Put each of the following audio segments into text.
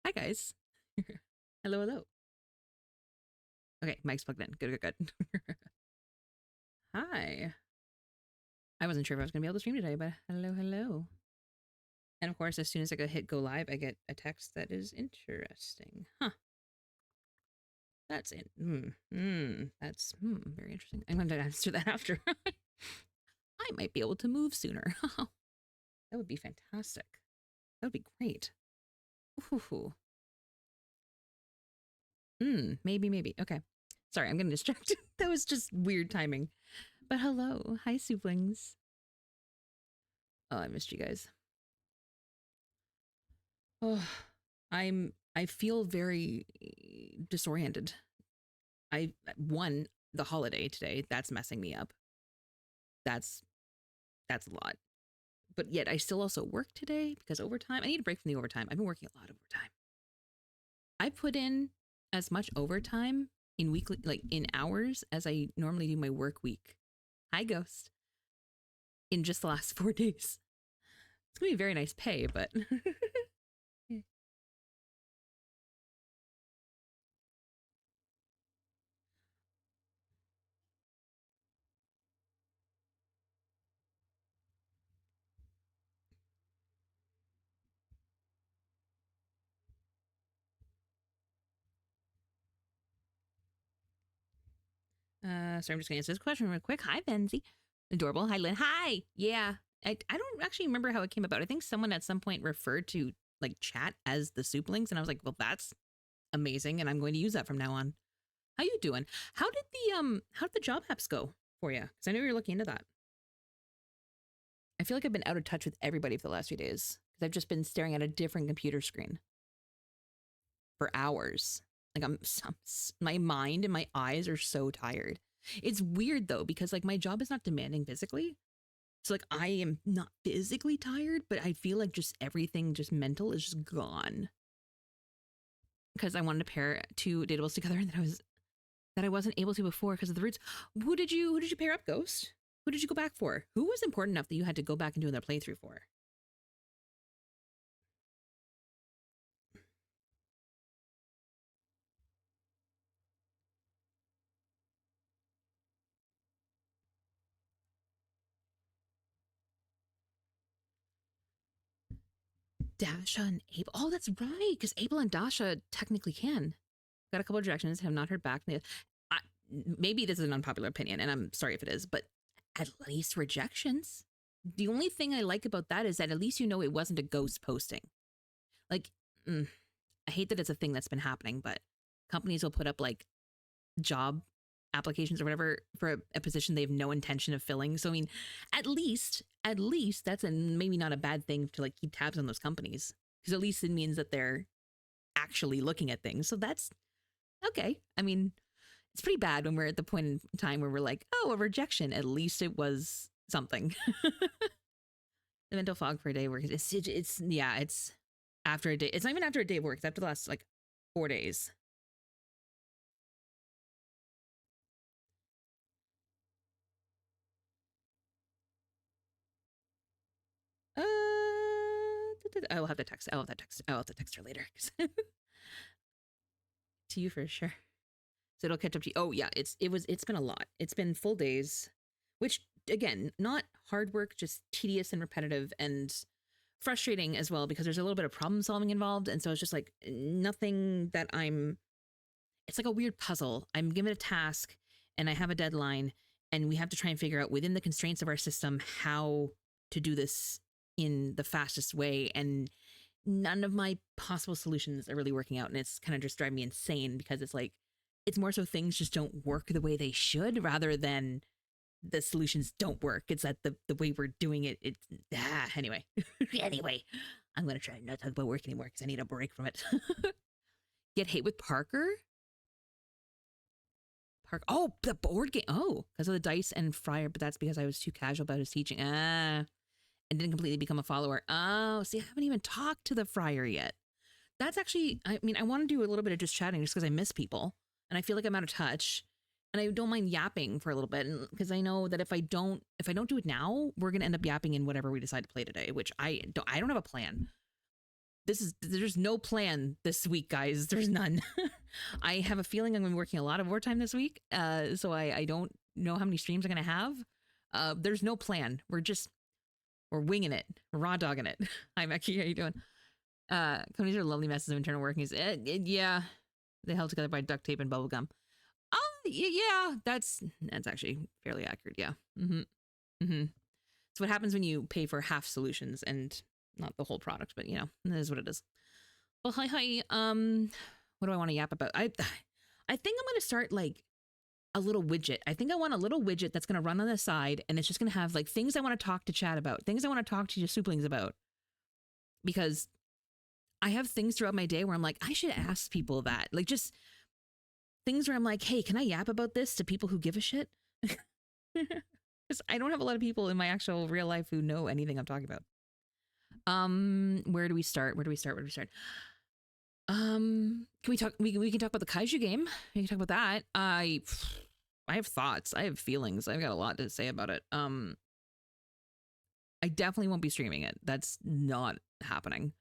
Hi, guys. Hello, hello. Okay, mic's plugged in. Good, good, good. Hi. I wasn't sure if I was going to be able to stream today, but hello, hello. And of course, as soon as I go hit go live, I get a text that is interesting. Huh. That's it. That's very interesting. I'm going to answer that after. I might be able to move sooner. That would be fantastic. That would be great. Ooh. Maybe. Okay. Sorry, I'm getting distracted. That was just weird timing. But hello. Hi, siblings. Oh, I missed you guys. Oh, I feel very disoriented. I won the holiday today. That's messing me up. That's that's a lot. But yet I still also work today because overtime. I need a break from the overtime. I've been working a lot of overtime. I put in as much overtime in weekly, like in hours, as I normally do my work week. Hi, Ghost. In just the last 4 days. It's gonna be very nice pay, but so I'm just gonna answer this question real quick. Hi, Benzie. Adorable. Hi, Lynn. Hi. Yeah. I don't actually remember how it came about. I think someone at some point referred to like chat as the soup links, and I was like, well, that's amazing, and I'm going to use that from now on. How you doing? How did the job apps go for you? Because I know you're looking into that. I feel like I've been out of touch with everybody for the last few days because I've just been staring at a different computer screen for hours. Like my mind and my eyes are so tired. It's weird though because like my job is not demanding physically. So like I am not physically tired, but I feel like just everything just mental is just gone. Because I wanted to pair two datables together and that I wasn't able to before because of the roots. Who did you pair up, Ghost? Who did you go back for? Who was important enough that you had to go back and do another playthrough for? Dasha and Abel. Oh, that's right, because Abel and Dasha technically can. Got a couple of rejections, have not heard back. I, maybe this is an unpopular opinion, and I'm sorry if it is, but at least rejections. The only thing I like about that is that at least you know it wasn't a ghost posting. Like, I hate that it's a thing that's been happening, but companies will put up like job applications or whatever for a position they have no intention of filling. So I mean, at least that's maybe not a bad thing to like keep tabs on those companies because at least it means that they're actually looking at things. So that's okay. I mean, it's pretty bad when we're at the point in time where we're like, oh, a rejection. At least it was something. The mental fog for a day of work. It's yeah. It's after a day. It's not even after a day of work. It's after the last like 4 days. Uh, I will have to text. I will have to text her later. To you for sure. So it'll catch up to you. Oh yeah, it's been a lot. It's been full days, which again, not hard work, just tedious and repetitive and frustrating as well because there's a little bit of problem solving involved. And so it's just like nothing that I'm. It's like a weird puzzle. I'm given a task and I have a deadline, and we have to try and figure out within the constraints of our system how to do this in the fastest way. And none of my possible solutions are really working out, and it's kind of just driving me insane because it's like it's more so things just don't work the way they should rather than the solutions don't work. It's that the way we're doing it, it's anyway. Anyway, I'm gonna try not to talk about work anymore because I need a break from it. Get hate with Parker. Oh, the board game. Oh, because of the dice and Fryer, but that's because I was too casual about his teaching. And didn't completely become a follower. Oh, see, I haven't even talked to the Fryer yet. That's actually, I mean, I want to do a little bit of just chatting just because I miss people and I feel like I'm out of touch, and I don't mind yapping for a little bit, and because I know that if I don't do it now, we're gonna end up yapping in whatever we decide to play today, which I don't have a plan. there's no plan this week, guys. There's none. I have a feeling I'm going to be working a lot of overtime this week. So I don't know how many streams I'm going to have. There's no plan. We're winging it. We're raw dogging it. Hi, Becky. How you doing? Companies are lovely messes of internal workings. Yeah. They held together by duct tape and bubble gum. Yeah, that's actually fairly accurate. Yeah. It's what happens when you pay for half solutions and not the whole product, but you know, it is what it is. Well, hi. What do I want to yap about? I think I'm going to start like a little widget. I think I want a little widget that's going to run on the side, and it's just going to have like things I want to talk to chat about, things I want to talk to your siblings about, because I have things throughout my day where I'm like, I should ask people that, like, just things where I'm like, hey, can I yap about this to people who give a shit? Because I don't have a lot of people in my actual real life who know anything I'm talking about. Where do we start? Can we talk? We can talk about the Kaiju game. We can talk about that. I have thoughts. I have feelings. I've got a lot to say about it. I definitely won't be streaming it. That's not happening.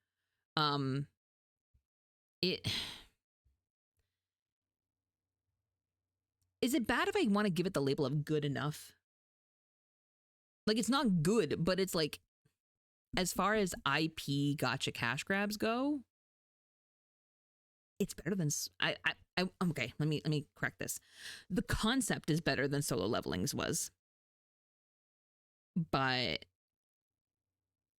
Is it bad if I want to give it the label of good enough? Like, it's not good, but it's like, as far as IP gotcha cash grabs go, it's better than okay. Let me correct this. The concept is better than Solo Leveling's was, but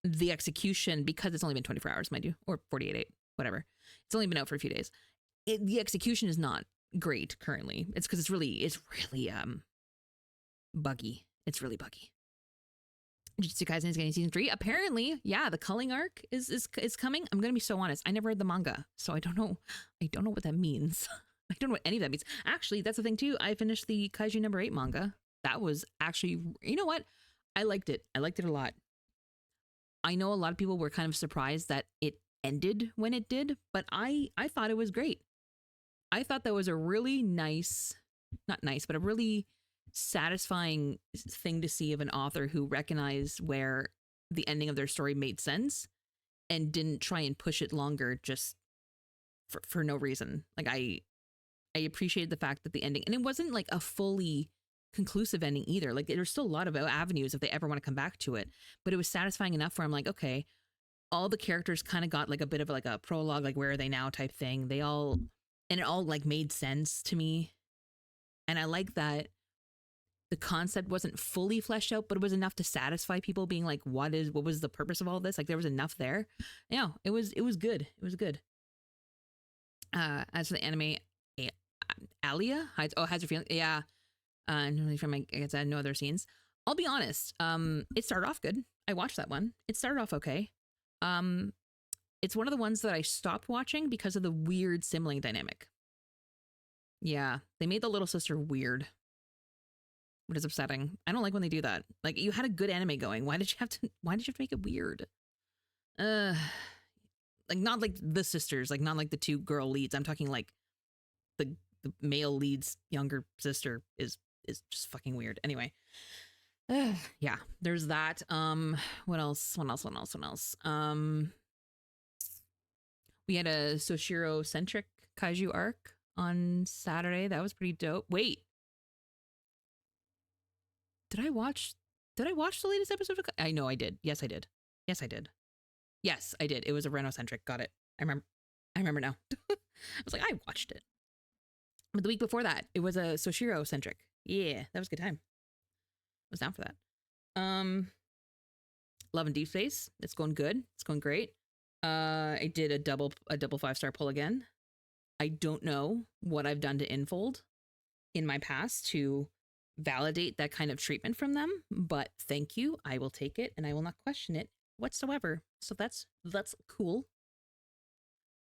the execution, because it's only been 24 hours, mind you, or 48, whatever. It's only been out for a few days. The execution is not great currently. It's because it's really buggy. It's really buggy. Jujutsu Kaisen is getting season 3. Apparently, yeah, the culling arc is coming. I'm gonna be so honest. I never read the manga, so I don't know what that means. I don't know what any of that means. Actually, that's the thing too. I finished the Kaiju number 8 manga. That was actually, you know what? I liked it. I liked it a lot. I know a lot of people were kind of surprised that it ended when it did, but I thought it was great. I thought that was a really nice, not nice, but a really satisfying thing to see of an author who recognized where the ending of their story made sense and didn't try and push it longer just for no reason. Like, I appreciated the fact that the ending, and it wasn't like a fully conclusive ending either. Like, there's still a lot of avenues if they ever want to come back to it, but it was satisfying enough where I'm like, okay, all the characters kind of got like a bit of like a prologue, like where are they now type thing. And it all like made sense to me. And I like that the concept wasn't fully fleshed out, but it was enough to satisfy people being like, what was the purpose of all this? Like, there was enough there. Yeah, it was good. It was good. As for the anime, Alia has your feeling. Yeah. From I guess I had no other scenes. I'll be honest. It started off good. I watched that one. It started off okay. It's one of the ones that I stopped watching because of the weird sibling dynamic. Yeah, they made the little sister weird, which is upsetting. I don't like when they do that. Like, you had a good anime going. Why did you have to make it weird? Like, not like the sisters, like not like the two girl leads. I'm talking like the male lead's younger sister is just fucking weird. Anyway. Yeah, there's that. What else? We had a Soshiro centric kaiju arc on Saturday. That was pretty dope. Wait, did I watch the latest episode of I know I did. Yes, I did. Yes, I did. It was a Reno-centric. Got it. I remember now. I was like, I watched it. But the week before that, it was a Soshiro-centric. Yeah, that was a good time. I was down for that. Love and Deep Space. It's going good. It's going great. I did a double 5-star pull again. I don't know what I've done to Infold in my past to validate that kind of treatment from them, but thank you. I will take it and I will not question it whatsoever. So that's cool.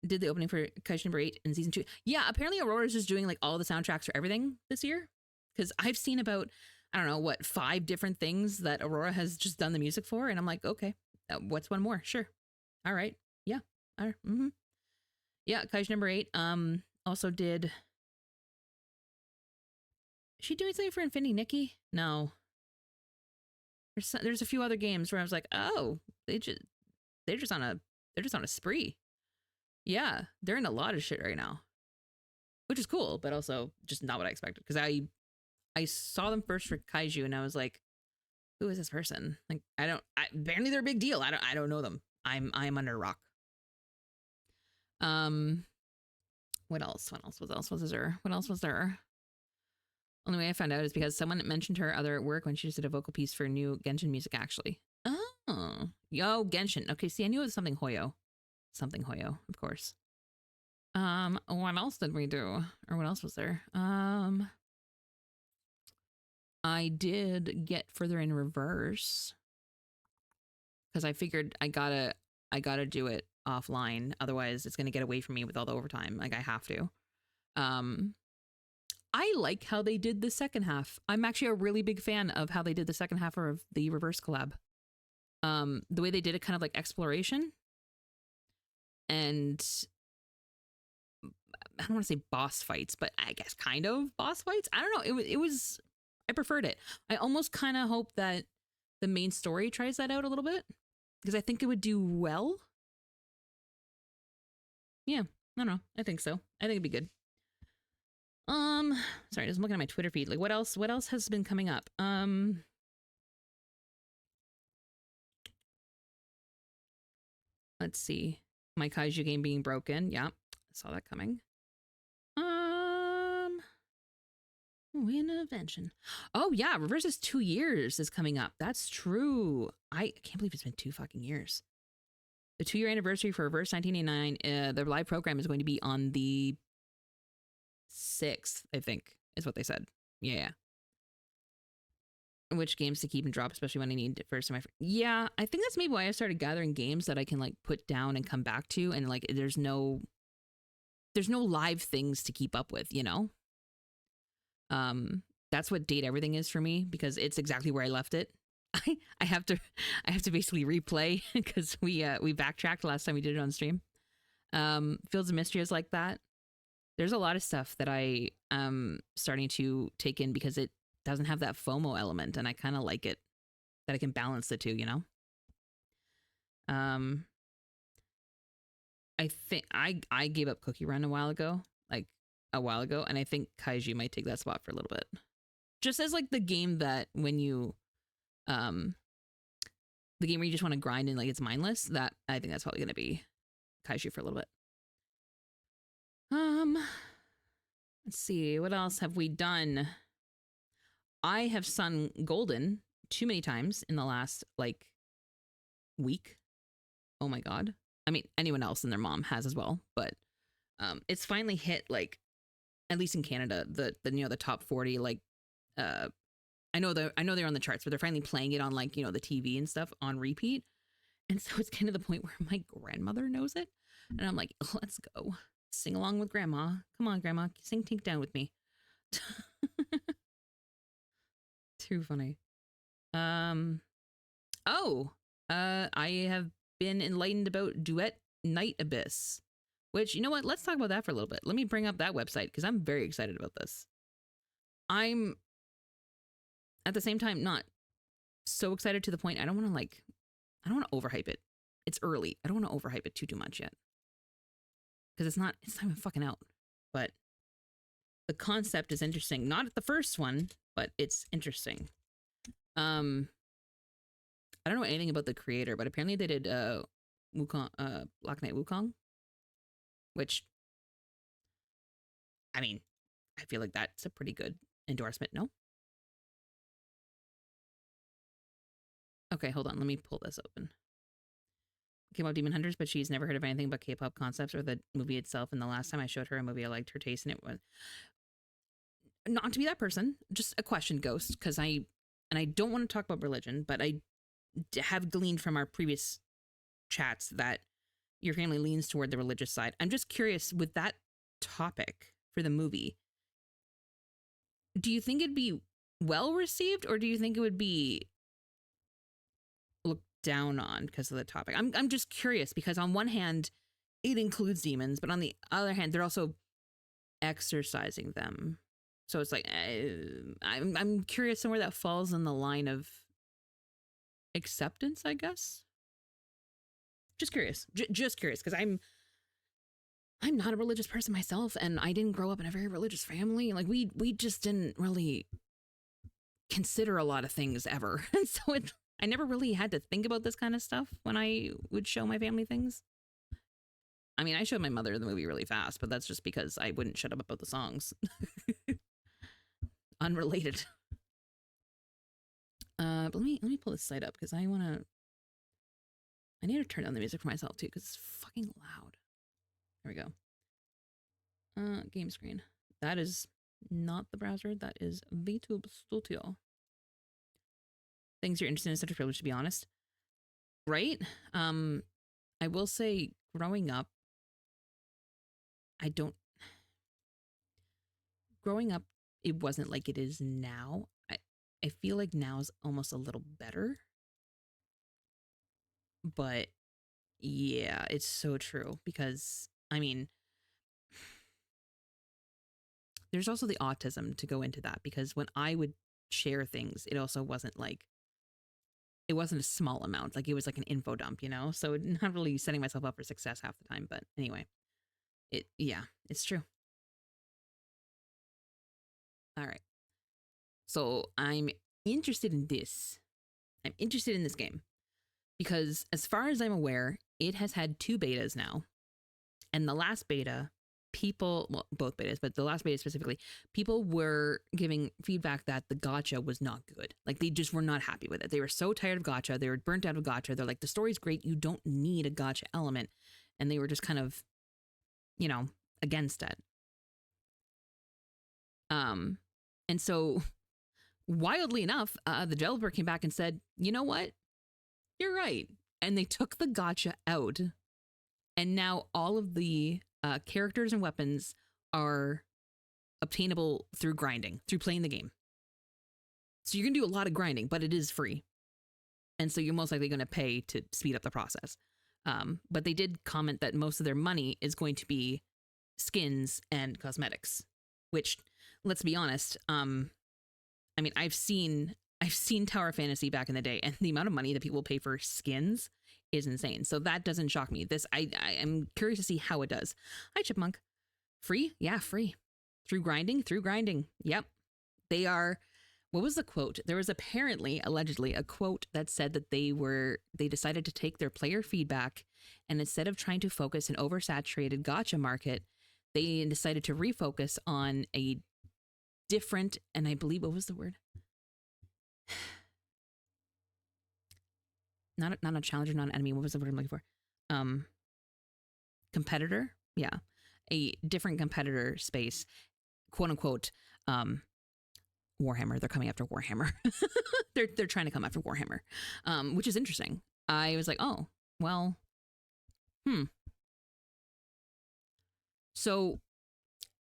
Did the opening for Kaiju number 8 in season 2. Yeah, apparently Aurora's just doing like all the soundtracks for everything this year. Because I've seen about, I don't know, 5 different things that Aurora has just done the music for. And I'm like, okay, what's one more? Sure. All right. Yeah. All right. Mm-hmm. Yeah, Kaiju number 8. Also did... Is she doing something for Infinity Nikki? No. There's a few other games where I was like, oh, they're just on a spree. Yeah, they're in a lot of shit right now, which is cool, but also just not what I expected. Because I saw them first for Kaiju, and I was like, who is this person? Like, apparently they're a big deal. I don't know them. I'm under a rock. Um, what else? What else was there? What else was there? Only way I found out is because someone mentioned her other work when she just did a vocal piece for new Genshin music, actually. Oh, yo, Genshin. Okay, see, I knew it was something Hoyo. Something Hoyo, of course. What else did we do? Or what else was there? I did get further in reverse because I figured I gotta do it offline. Otherwise, it's gonna get away from me with all the overtime. Like I have to. Um, I like how they did the second half. I'm actually a really big fan of how they did the second half of the reverse collab. The way they did it, kind of like exploration, and I don't want to say boss fights, but I guess kind of boss fights. I don't know. It was I preferred it. I almost kind of hope that the main story tries that out a little bit because I think it would do well. Yeah, I don't know. I think so. I think it'd be good. Sorry, just looking at my Twitter feed. Like, what else? What else has been coming up? Let's see. My Kaiju game being broken. Yeah, saw that coming. Reinvention. Oh yeah, Reverse's 2 years is coming up. That's true. I can't believe it's been 2 fucking years. The 2-year anniversary for Reverse 1989. The live program is going to be on the 6th, I think, is what they said. Yeah. Which games to keep and drop, especially when I need it first. Yeah, I think that's maybe why I started gathering games that I can like put down and come back to, and like there's no live things to keep up with, you know. That's what Date Everything is for me because it's exactly where I left it. I have to basically replay because we backtracked last time we did it on stream. Fields of Mystery is like that. There's a lot of stuff that I am starting to take in because it doesn't have that FOMO element, and I kind of like it that I can balance the two, you know. I think I gave up Cookie Run a while ago, and I think Kaiju might take that spot for a little bit. Just as like the game that when you the game where you just want to grind and like it's mindless, that I think that's probably gonna be Kaiju for a little bit. Let's see, what else have we done? I have sung Golden too many times in the last like week. Oh my god. I mean, anyone else and their mom has as well, but it's finally hit like at least in Canada the the top 40 like I know they're on the charts, but they're finally playing it on like, the TV and stuff on repeat. And so it's kind of the point where my grandmother knows it. And I'm like, let's go. Sing along with grandma. Come on, grandma. Sing Tink Down with me. Too funny. I have been enlightened about Duet Night Abyss, which, you know what? Let's talk about that for a little bit. Let me bring up that website because I'm very excited about this. I'm at the same time not so excited to the point I don't want to overhype it. It's early. I don't want to overhype it too much yet. Because it's not even fucking out. But the concept is interesting. Not the first one, but it's interesting. I don't know anything about the creator, but apparently they did Wukong, Black Knight Wukong, which, I mean, I feel like that's a pretty good endorsement, no? Okay, hold on. Let me pull this open. K-pop Demon Hunters, but she's never heard of anything but K-pop concepts or the movie itself. And the last time I showed her a movie, I liked her taste, and it was not to be that person. Just a question, Ghost, because I don't want to talk about religion, but I have gleaned from our previous chats that your family leans toward the religious side. I'm just curious with that topic for the movie. Do you think it'd be well received, or do you think it would be looked down on because of the topic? I'm just curious because on one hand, it includes demons, but on the other hand, they're also exercising them. So it's like I'm curious somewhere that falls in the line of acceptance, I guess. Just curious, just curious, because I'm not a religious person myself, and I didn't grow up in a very religious family. Like we just didn't really consider a lot of things ever. And so I never really had to think about this kind of stuff when I would show my family things. I mean, I showed my mother the movie really fast, but that's just because I wouldn't shut up about the songs. Unrelated. But let me pull this site up because I need to turn down the music for myself too because it's fucking loud. There we go. Game screen. That is not the browser. That is VTube Studio. Things you're interested in, such a privilege, to be honest. Right? I will say, growing up, it wasn't like it is now. I feel like now is almost a little better. But yeah, it's so true because, I mean, there's also the autism to go into that because when I would share things, it also wasn't like, it wasn't a small amount. Like it was like an info dump, you know? So not really setting myself up for success half the time. But anyway, it's true. All right. So I'm interested in this. I'm interested in this game because as far as I'm aware, it has had 2 betas now. And the last beta, both betas, but the last beta specifically, people were giving feedback that the gacha was not good. Like they just were not happy with it. They were so tired of gacha. They were burnt out of gacha. They're like, the story's great. You don't need a gacha element. And they were just kind of, against it. And so wildly enough, the developer came back and said, you know what? You're right. And they took the gacha out. And now all of the characters and weapons are obtainable through grinding, through playing the game. So you're going to do a lot of grinding, but it is free. And so you're most likely going to pay to speed up the process. But they did comment that most of their money is going to be skins and cosmetics, which, let's be honest, I mean, I've seen Tower of Fantasy back in the day, and the amount of money that people pay for skins is insane. So that doesn't shock me. I am curious to see how it does. Hi, Chipmunk. Free? Yeah, free. Through grinding? Through grinding. Yep. They are. What was the quote? There was allegedly, a quote that said that they decided to take their player feedback, and instead of trying to focus an oversaturated gacha market, they decided to refocus on a different, and I believe, what was the word? Not a challenger, not an enemy. What was the word I'm looking for? Competitor. Yeah. A different competitor space, quote unquote, Warhammer. They're coming after Warhammer. they're trying to come after Warhammer, which is interesting. I was like, oh, well, So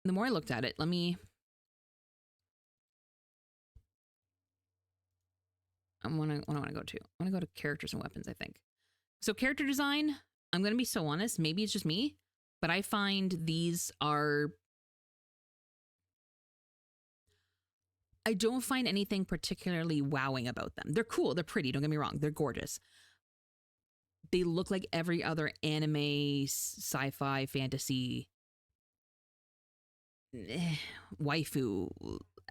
the more I looked at it, what do I want to go to? I want to go to characters and weapons, I think. So character design, I'm going to be so honest, maybe it's just me, but I find I don't find anything particularly wowing about them. They're cool. They're pretty. Don't get me wrong. They're gorgeous. They look like every other anime, sci-fi, fantasy, waifu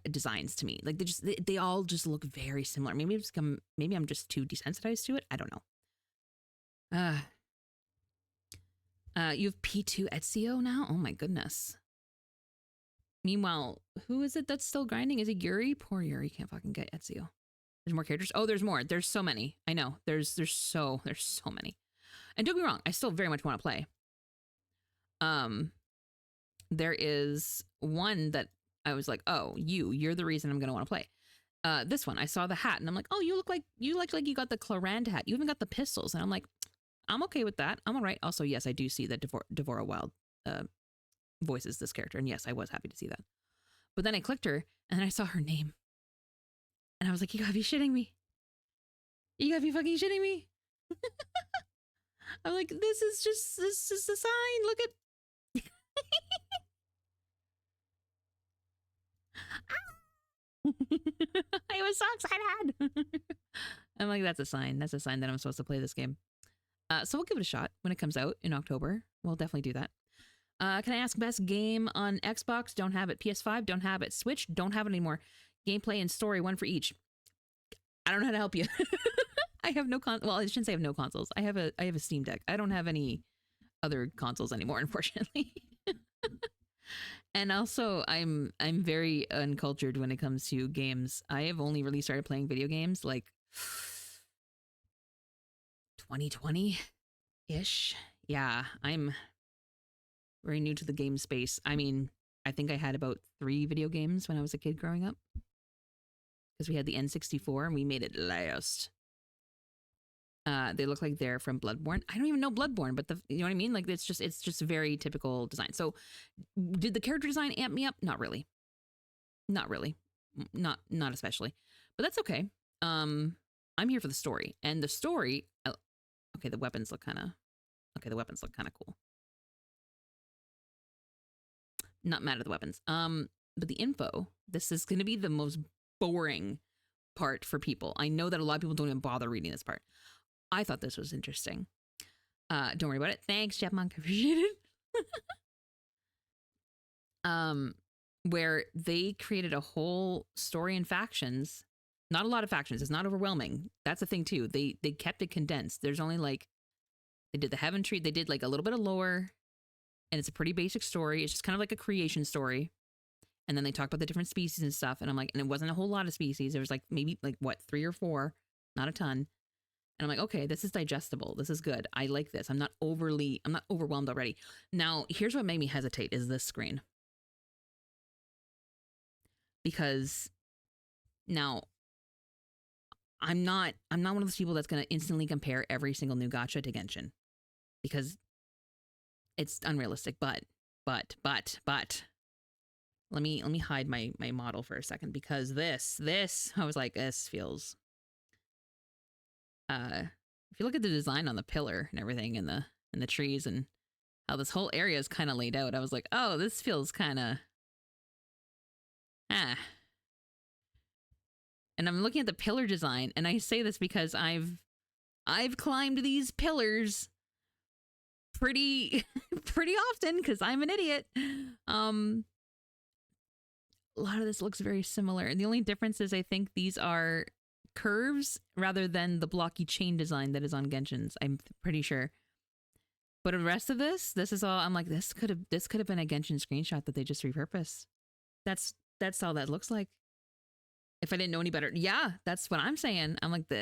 designs to me. Like they all just look very similar. Maybe I'm just too desensitized to it. I don't know. You have P2 Ezio now? Oh my goodness. Meanwhile, who is it that's still grinding? Is it Yuri? Poor Yuri can't fucking get Ezio. There's more characters. Oh, there's more. There's so many. I know. There's so many. And don't be wrong, I still very much want to play. There is one that I was like, oh, you're the reason I'm gonna want to play. This one, I saw the hat and I'm like, oh, you look like you got the Clarand hat. You even got the pistols. And I'm like, I'm okay with that. I'm all right. Also, yes, I do see that Devora Wild voices this character. And yes, I was happy to see that. But then I clicked her and then I saw her name. And I was like, you gotta be shitting me. You gotta be fucking shitting me. I'm like, this is a sign. Look at. I was so excited. I'm like, that's a sign. That's a sign that I'm supposed to play this game. So we'll give it a shot when it comes out in October. We'll definitely do that. Can I ask best game on Xbox? Don't have it. PS5? Don't have it. Switch? Don't have it anymore. Gameplay and story, one for each. I don't know how to help you. I have no well, I shouldn't say I have no consoles. I have a Steam Deck. I don't have any other consoles anymore, unfortunately. And also, I'm very uncultured when it comes to games. I have only really started playing video games like 2020-ish. Yeah, I'm very new to the game space. I mean, I think I had about 3 video games when I was a kid growing up. Because we had the N64 and we made it last. They look like they're from Bloodborne. I don't even know Bloodborne, but you know what I mean? Like it's just a very typical design. So did the character design amp me up? Not really. Not really. Not especially. But that's okay. I'm here for the story. And the story, okay, the weapons look kind of cool. Not mad at the weapons. But the info, this is going to be the most boring part for people. I know that a lot of people don't even bother reading this part. I thought this was interesting. Don't worry about it. Thanks, Chapmonk. Appreciate it. Where they created a whole story and factions. Not a lot of factions. It's not overwhelming. That's the thing too. They kept it condensed. There's only like, they did the Heaven Tree. They did like a little bit of lore, and it's a pretty basic story. It's just kind of like a creation story. And then they talk about the different species and stuff. And I'm like, and it wasn't a whole lot of species. There was like maybe like what, 3 or 4, not a ton. And I'm like, okay, this is digestible. This is good. I like this. I'm not overwhelmed already. Now, here's what made me hesitate is this screen. Because now I'm not one of those people that's going to instantly compare every single new gacha to Genshin, because it's unrealistic. But let me hide my model for a second, because this I was like, this feels if you look at the design on the pillar and everything and the trees and how this whole area is kind of laid out, I was like, oh, this feels kind of and I'm looking at the pillar design, and I say this because I've climbed these pillars pretty often because I'm an idiot. A lot of this looks very similar, and the only difference is I think these are curves rather than the blocky chain design that is on Genshin's. I'm pretty sure. But the rest of this is all, I'm like, this could have been a Genshin screenshot that they just repurposed. That's all that looks like. If I didn't know any better. Yeah, that's what I'm saying. I'm like, But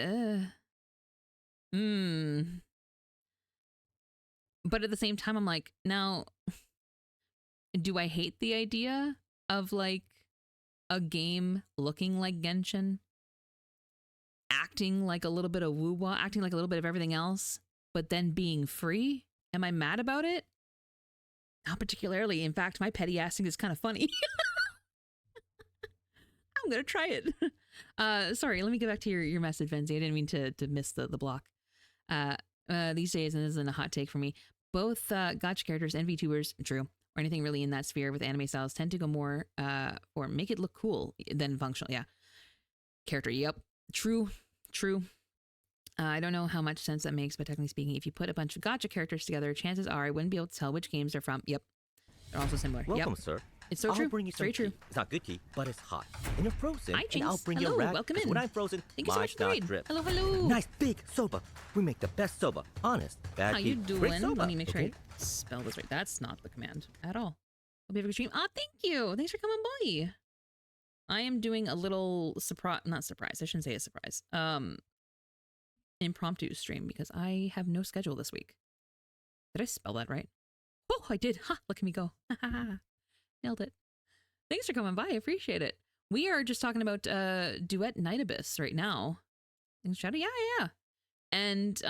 at the same time, I'm like, now, do I hate the idea of like a game looking like Genshin, acting like a little bit of woo-wah, acting like a little bit of everything else, but then being free? Am I mad about it? Not particularly. In fact, my petty assing is kind of funny. I'm gonna try it. Sorry, let me get back to your message, Venzi. I didn't mean to miss the block. These days, and this isn't a hot take for me, both gacha characters and VTubers, true, or anything really in that sphere with anime styles tend to go more or make it look cool than functional. Yeah. Character, yep. True. I don't know how much sense that makes, but technically speaking, if you put a bunch of gacha characters together, chances are I wouldn't be able to tell which games they're from. Yep. They're also similar. Welcome, yep. sir. It's so I'll true. Bring you It's very tea. true. It's not good tea, but it's hot. And you're frozen. Hi, and I'll bring hello, you a wrap. welcome in. When I'm frozen, Thank you so my much for the raid. drip. Hello. Nice big soba. We make the best soba. Honest. Bad How tea, you great doing? soba. Let me make sure Okay? I spell this right. That's not the command at all. Hope you have a good stream. Ah, thank you. Thanks for coming by. I am doing a little not surprise. I shouldn't say a surprise. Impromptu stream because I have no schedule this week. Did I spell that right? Oh, I did. Ha! Look at me go. Nailed it. Thanks for coming by. I appreciate it. We are just talking about Duet Night Abyss right now. And Shadow, yeah. And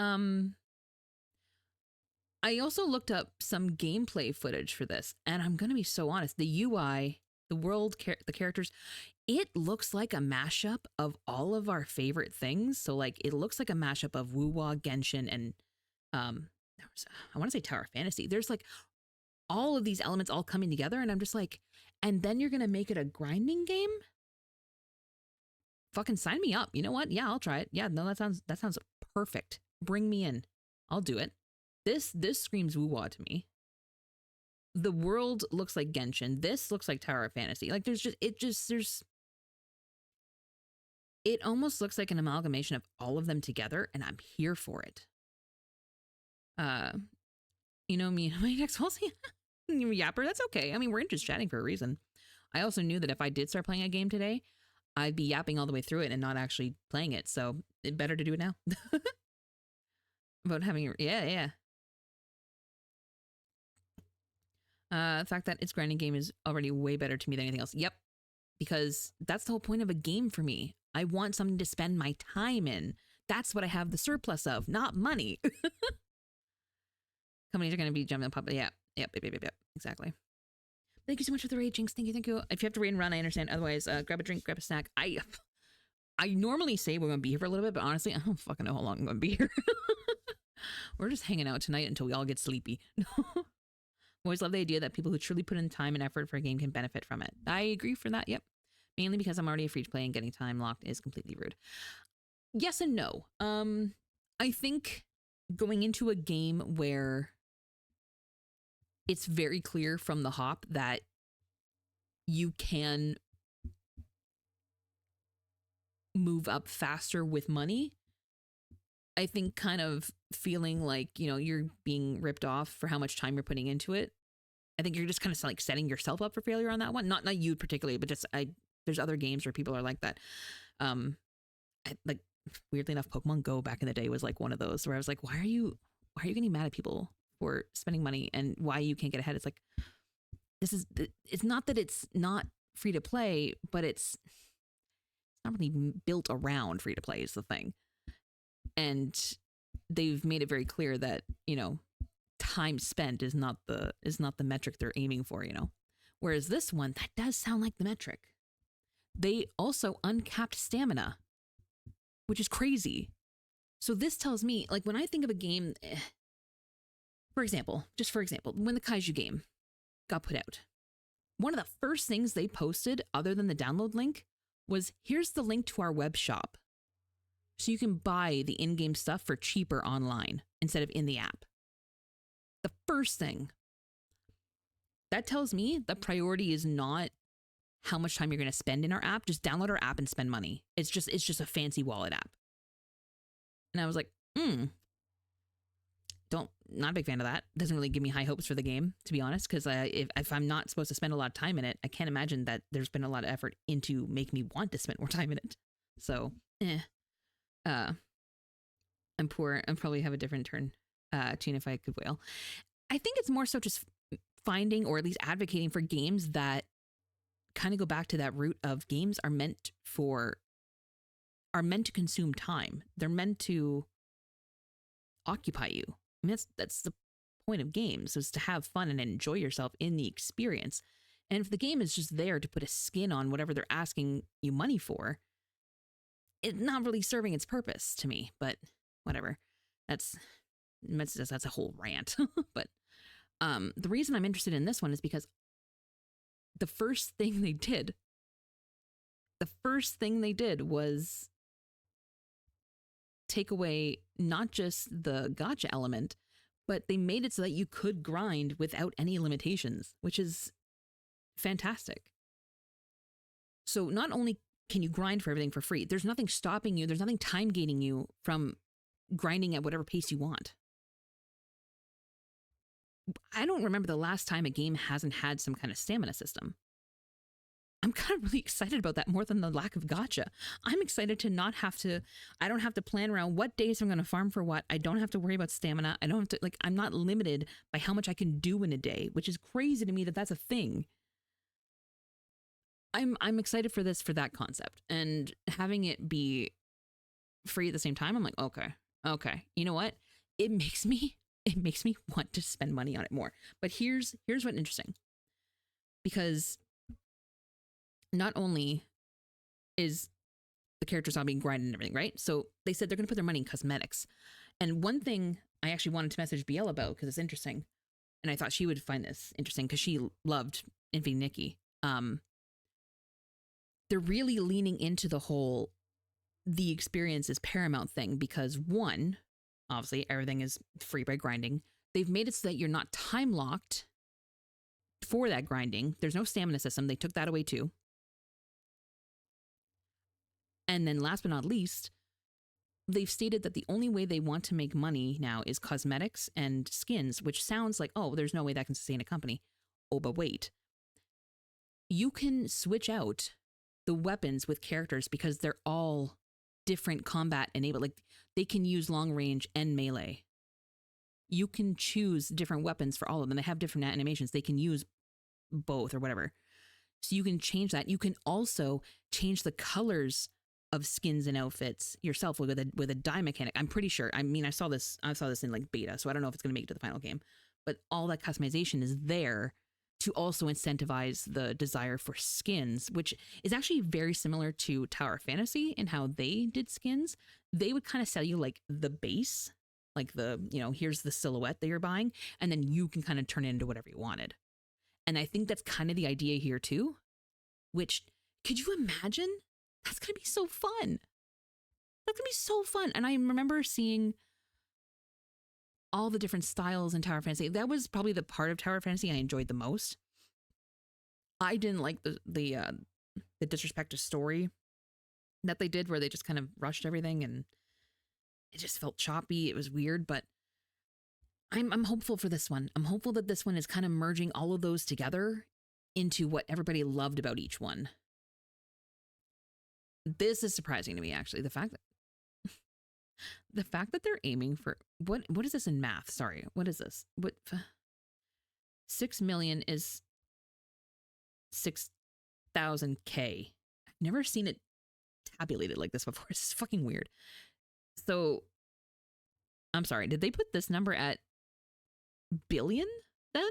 I also looked up some gameplay footage for this, and I'm gonna be so honest. The UI, the world, the characters, it looks like a mashup of all of our favorite things. So like, it looks like a mashup of Woo-Wah, Genshin, and I want to say Tower Fantasy. There's like all of these elements all coming together, and I'm just like, and then you're gonna make it a grinding game? Fucking sign me up. You know what? Yeah, I'll try it. Yeah, no, that sounds perfect. Bring me in. I'll do it. This screams Woo-Wah to me. the world looks like Genshin. This looks like Tower of Fantasy. Like it almost looks like an amalgamation of all of them together, and I'm here for it. You know me, my next policy, yapper. That's okay. I mean, we're in just chatting for a reason. I also knew that if I did start playing a game today, I'd be yapping all the way through it and not actually playing it. So it better to do it now. About having, yeah. The fact that it's grinding game is already way better to me than anything else. Yep. Because that's the whole point of a game for me. I want something to spend my time in. That's what I have the surplus of, not money. Companies are going to be jumping up. Yep. Exactly. Thank you so much for the raid, Jinx. Thank you. If you have to raid and run, I understand. Otherwise, grab a drink, grab a snack. I normally say we're going to be here for a little bit, but honestly, I don't fucking know how long I'm going to be here. We're just hanging out tonight until we all get sleepy. Always love the idea that people who truly put in time and effort for a game can benefit from it. I agree for that. Yep. Mainly because I'm already a free to play and getting time locked is completely rude. Yes and no. I think going into a game where it's very clear from the hop that you can move up faster with money, I think kind of feeling like, you know, you're being ripped off for how much time you're putting into it. I think you're just kind of like setting yourself up for failure on that one. Not you particularly, but just there's other games where people are like that. Like weirdly enough, Pokemon Go back in the day was like one of those where I was like, why are you getting mad at people for spending money and why you can't get ahead? It's like, it's not that it's not free to play, but it's not really built around free to play is the thing. And they've made it very clear that, you know, time spent is not the metric they're aiming for, you know. Whereas this one, that does sound like the metric. They also uncapped stamina, which is crazy. So this tells me, like, when I think of a game, for example, when the Kaiju game got put out, one of the first things they posted, other than the download link, was here's the link to our web shop. So you can buy the in-game stuff for cheaper online instead of in the app. The first thing. That tells me the priority is not how much time you're going to spend in our app. Just download our app and spend money. It's just a fancy wallet app. And I was like, not a big fan of that. Doesn't really give me high hopes for the game, to be honest, because if I'm not supposed to spend a lot of time in it, I can't imagine that there's been a lot of effort into make me want to spend more time in it. So, I'm poor. I probably have a different tune if I could wail. I think it's more so just finding or at least advocating for games that kind of go back to that root of games are meant to consume time. They're meant to occupy you. I mean, that's the point of games, is to have fun and enjoy yourself in the experience. And if the game is just there to put a skin on whatever they're asking you money for, it's not really serving its purpose to me, but whatever. That's a whole rant. But the reason I'm interested in this one is because the first thing they did was take away not just the gacha element, but they made it so that you could grind without any limitations, which is fantastic. So not only can you grind for everything for free, there's nothing stopping you, there's nothing time gating you from grinding at whatever pace you want. I don't remember the last time a game hasn't had some kind of stamina system. I'm kind of really excited about that more than the lack of gacha. I'm excited to I don't have to plan around what days I'm going to farm for what. I don't have to worry about stamina. I don't have to, I'm not limited by how much I can do in a day, which is crazy to me that that's a thing. I'm excited for that concept, and having it be free at the same time. I'm like, okay. You know what? It makes me want to spend money on it more. But here's what's interesting, because not only is the characters not being grinded and everything, right? So they said they're going to put their money in cosmetics. And one thing I actually wanted to message BL about, because it's interesting, and I thought she would find this interesting because she loved Infinity Nikki. They're really leaning into the experience is paramount thing, because one, obviously everything is free by grinding. They've made it so that you're not time locked for that grinding. There's no stamina system. They took that away too. And then last but not least, they've stated that the only way they want to make money now is cosmetics and skins, which sounds like, oh, there's no way that can sustain a company. Oh, but wait. You can switch out the weapons with characters because they're all different combat enabled. Like, they can use long range and melee. You can choose different weapons for all of them. They have different animations. They can use both or whatever. So you can change that. You can also change the colors of skins and outfits yourself with a dye mechanic. I'm pretty sure. I mean, I saw this in like beta, so I don't know if it's going to make it to the final game. But all that customization is there to also incentivize the desire for skins, which is actually very similar to Tower of Fantasy and how they did skins. They would kind of sell you like the base, like here's the silhouette that you're buying, and then you can kind of turn it into whatever you wanted. And I think that's kind of the idea here too, which, could you imagine? That's going to be so fun. That's going to be so fun. And I remember seeing all the different styles in Tower of Fantasy. That was probably the part of Tower of Fantasy I enjoyed the most. I didn't like the disrespect to story that they did, where they just kind of rushed everything and it just felt choppy. It was weird, but I'm hopeful for this one. I'm hopeful that this one is kind of merging all of those together into what everybody loved about each one. This is surprising to me, actually. The fact that they're aiming for what is this in math? Sorry, what is this? What 6 million is 6,000K. I've never seen it tabulated like this before. It's fucking weird. So, I'm sorry. Did they put this number at billion then?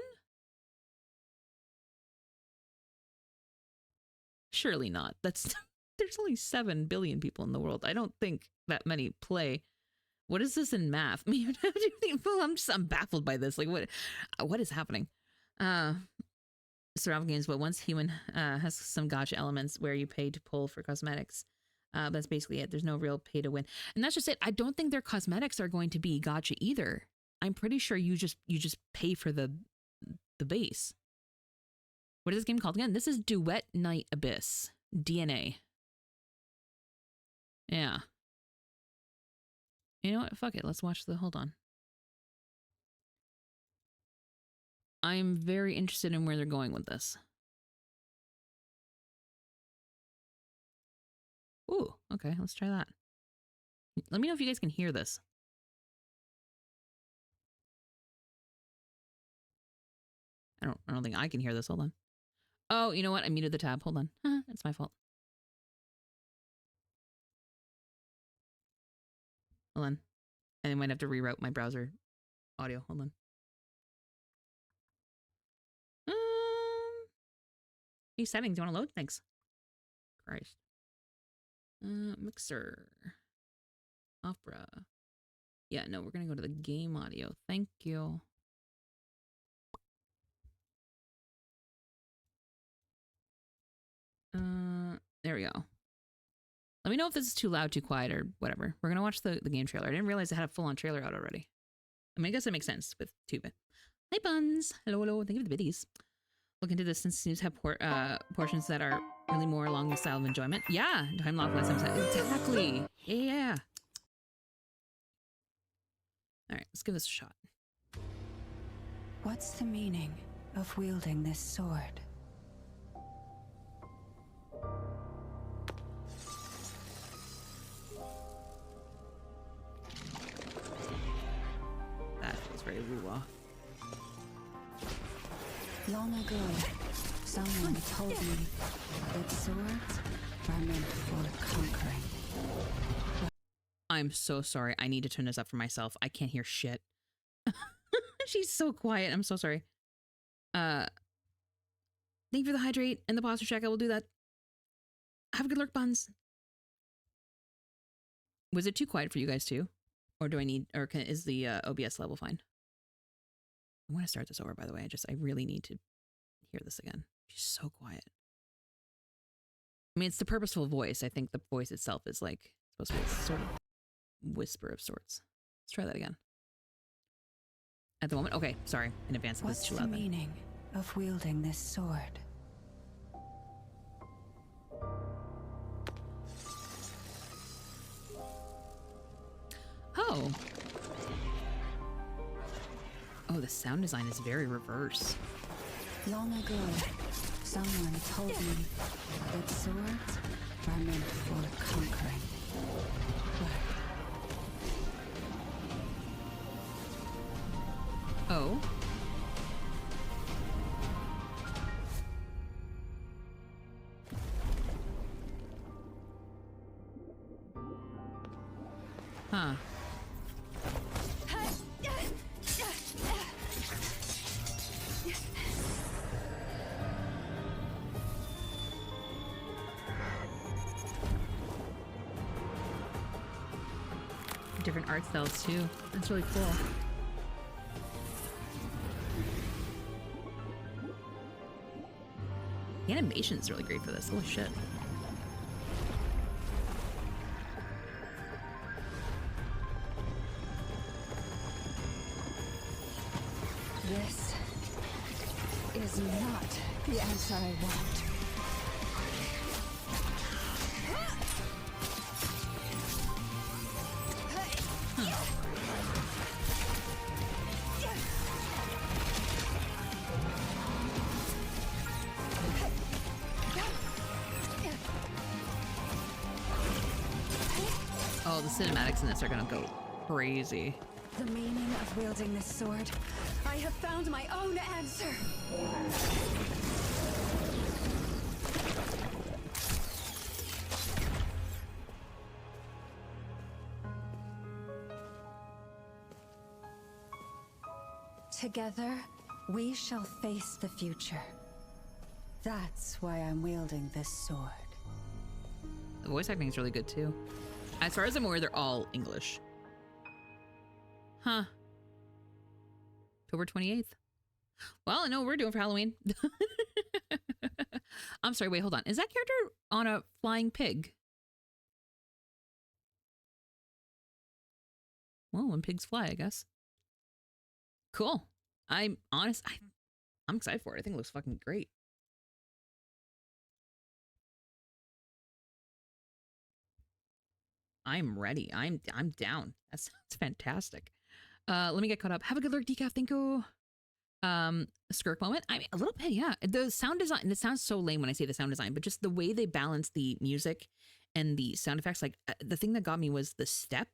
Surely not. There's only 7 billion people in the world. I don't think that many play. What is this in math? I'm baffled by this. Like, what is happening? Survival games, but once human has some gacha elements where you pay to pull for cosmetics. That's basically it. There's no real pay to win. And that's just it. I don't think their cosmetics are going to be gacha either. I'm pretty sure you just pay for the base. What is this game called again? This is Duet Night Abyss. DNA. Yeah. You know what? Fuck it. Let's watch hold on. I'm very interested in where they're going with this. Ooh, okay. Let's try that. Let me know if you guys can hear this. I don't think I can hear this. Hold on. Oh, you know what? I muted the tab. Hold on. It's my fault. Hold on. I might have to reroute my browser audio. Hold on. These settings, you want to load? Thanks. Christ. Mixer. Opera. Yeah, no, we're going to go to the game audio. Thank you. There we go. Let me know if this is too loud, too quiet, or whatever. We're going to watch the game trailer. I didn't realize it had a full-on trailer out already. I mean, I guess it makes sense with Tuba. Hi, Buns. Hello, hello. Thank you for the biddies. Look into this since news have portions that are really more along the style of enjoyment. Yeah, time lock last time. Exactly. Yeah. All right, let's give this a shot. What's the meaning of wielding this sword? That feels very woo-wah. Long ago, someone told me that swords are meant for conquering. I'm so sorry. I need to turn this up for myself. I can't hear shit. She's so quiet. I'm so sorry. Thank you for the hydrate and the posture check. I will do that. Have a good lurk, Buns. Was it too quiet for you guys too? Or do I need, or is the OBS level fine? I want to start this over, by the way. I really need to hear this again. She's so quiet. I mean, it's the purposeful voice. I think the voice itself is like supposed to be a sort of whisper of sorts. Let's try that again. At the moment, okay. Sorry in advance. If it's too loud. What's the meaning of wielding this sword. Oh. Oh, the sound design is very reverse. Long ago, someone told me that swords are meant for conquering. Oh. Huh. Different art styles too. That's really cool. The animation is really great for this. Holy shit. This is not the answer I want. Oh, the cinematics in this are gonna go crazy. The meaning of wielding this sword. I have found my own answer. Together, we shall face the future. That's why I'm wielding this sword. The voice acting is really good too. As far as I'm aware, they're all English. Huh. October 28th. Well, I know what we're doing for Halloween. I'm sorry, wait, hold on. Is that character on a flying pig? Well, when pigs fly, I guess. Cool. I'm excited for it. I think it looks fucking great. I'm ready. I'm down. That sounds fantastic. Let me get caught up. Have a good lurk, decaf. Thank you. Skirk moment. I mean, a little bit, yeah. The sound design, it sounds so lame when I say the sound design, but just the way they balance the music and the sound effects, like the thing that got me was the step.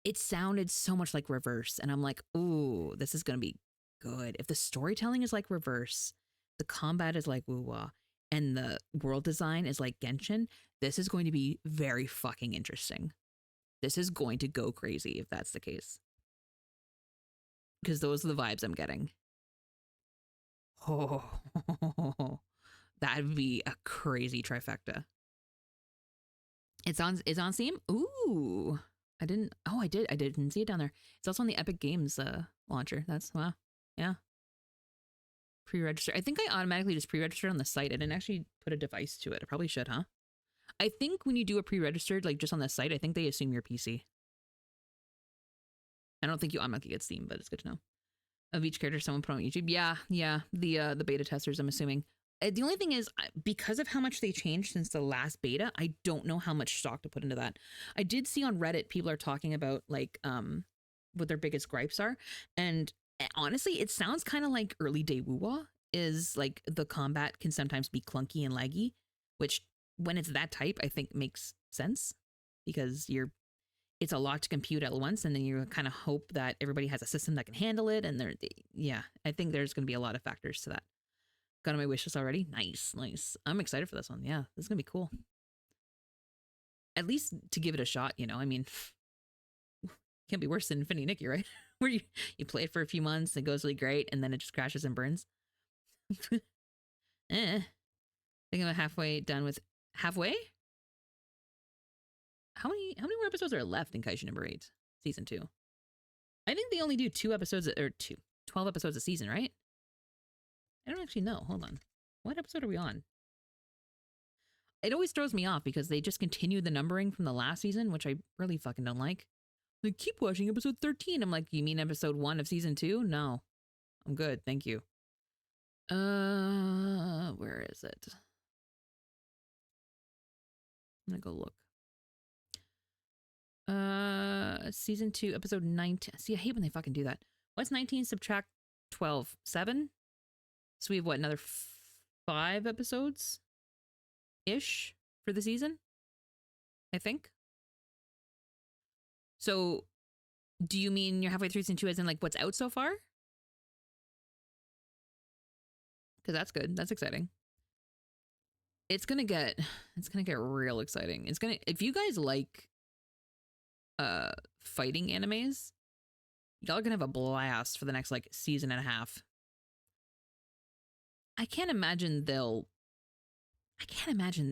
It sounded so much like Reverse, and I'm like, ooh, this is gonna be good. If the storytelling is like Reverse, the combat is like woo-wah, and the world design is like Genshin, this is going to be very fucking interesting. This is going to go crazy if that's the case. Because those are the vibes I'm getting. Oh, that'd be a crazy trifecta. It's on Steam? Ooh. I didn't see it down there. It's also on the Epic Games launcher. That's wow. Yeah. Pre-register. I think I automatically just pre-registered on the site. I didn't actually put a device to it. I probably should, huh? I think when you do a pre-registered, like just on the site, I think they assume your PC. I don't think you automatically get Steam, but it's good to know. Of each character someone put on YouTube. Yeah. The beta testers, I'm assuming. The only thing is, because of how much they changed since the last beta, I don't know how much stock to put into that. I did see on Reddit people are talking about like what their biggest gripes are, and honestly, it sounds kind of like early day woo-wah. Is like the combat can sometimes be clunky and laggy, which when it's that type, I think makes sense because it's a lot to compute at once, and then you kind of hope that everybody has a system that can handle it. And I think there's going to be a lot of factors to that. Got on my wish list already. Nice. I'm excited for this one. Yeah, this is gonna be cool. At least to give it a shot, you know. I mean, can't be worse than Infinity Nikki, right? Where you play it for a few months, it goes really great, and then it just crashes and burns. I think I'm halfway done with halfway. How many more episodes are left in Kaiju number 8, season 2? I think they only do 12 episodes a season, right? I don't actually know. Hold on. What episode are we on? It always throws me off because they just continue the numbering from the last season, which I really fucking don't like. Like, keep watching episode 13. I'm like, you mean episode 1 of season 2? No. I'm good. Thank you. Where is it? I'm gonna go look. Season 2, episode 19. See, I hate when they fucking do that. What's 19 subtract 12? 7? So we have what, another 5 episodes ish for the season, I think. So do you mean you're halfway through season 2 as in like what's out so far? Because that's good. That's exciting. It's gonna get real exciting. It's gonna, if you guys like fighting animes, y'all are gonna have a blast for the next like season and a half. I can't imagine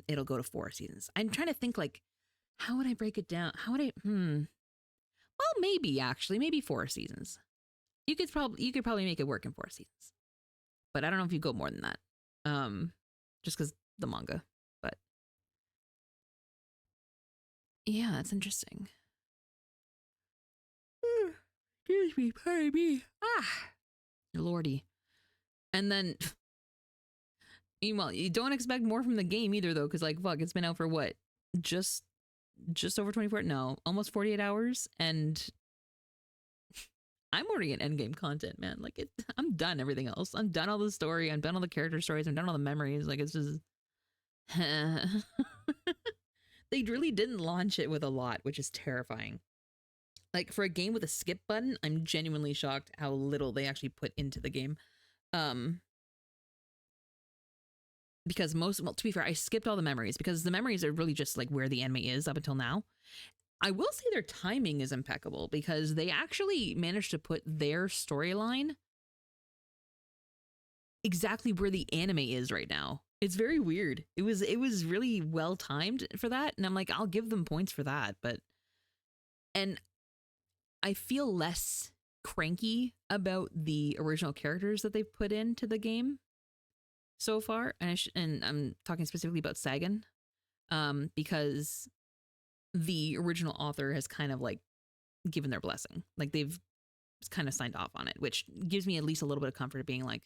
it'll go to 4 seasons. I'm trying to think like, how would I break it down? How would I well, maybe 4 seasons. You could probably make it work in 4 seasons. But I don't know if you go more than that. Just because the manga. But yeah, that's interesting. Excuse me, pardon me. Lordy. And then, meanwhile, you don't expect more from the game either, though, because like, fuck, it's been out for what? Just over 24? No, almost 48 hours, and I'm already in endgame content, man. Like, I'm done everything else. I'm done all the story. I'm done all the character stories. I'm done all the memories. Like, it's just... They really didn't launch it with a lot, which is terrifying. Like, for a game with a skip button, I'm genuinely shocked how little they actually put into the game. Because well, to be fair, I skipped all the memories because the memories are really just like where the anime is up until now. I will say their timing is impeccable because they actually managed to put their storyline exactly where the anime is right now. It's very weird. It was really well timed for that, and I'm like, I'll give them points for that. And I feel less cranky about the original characters that they've put into the game so far, and I'm talking specifically about Sagan, because the original author has kind of like given their blessing, like they've kind of signed off on it, which gives me at least a little bit of comfort of being like,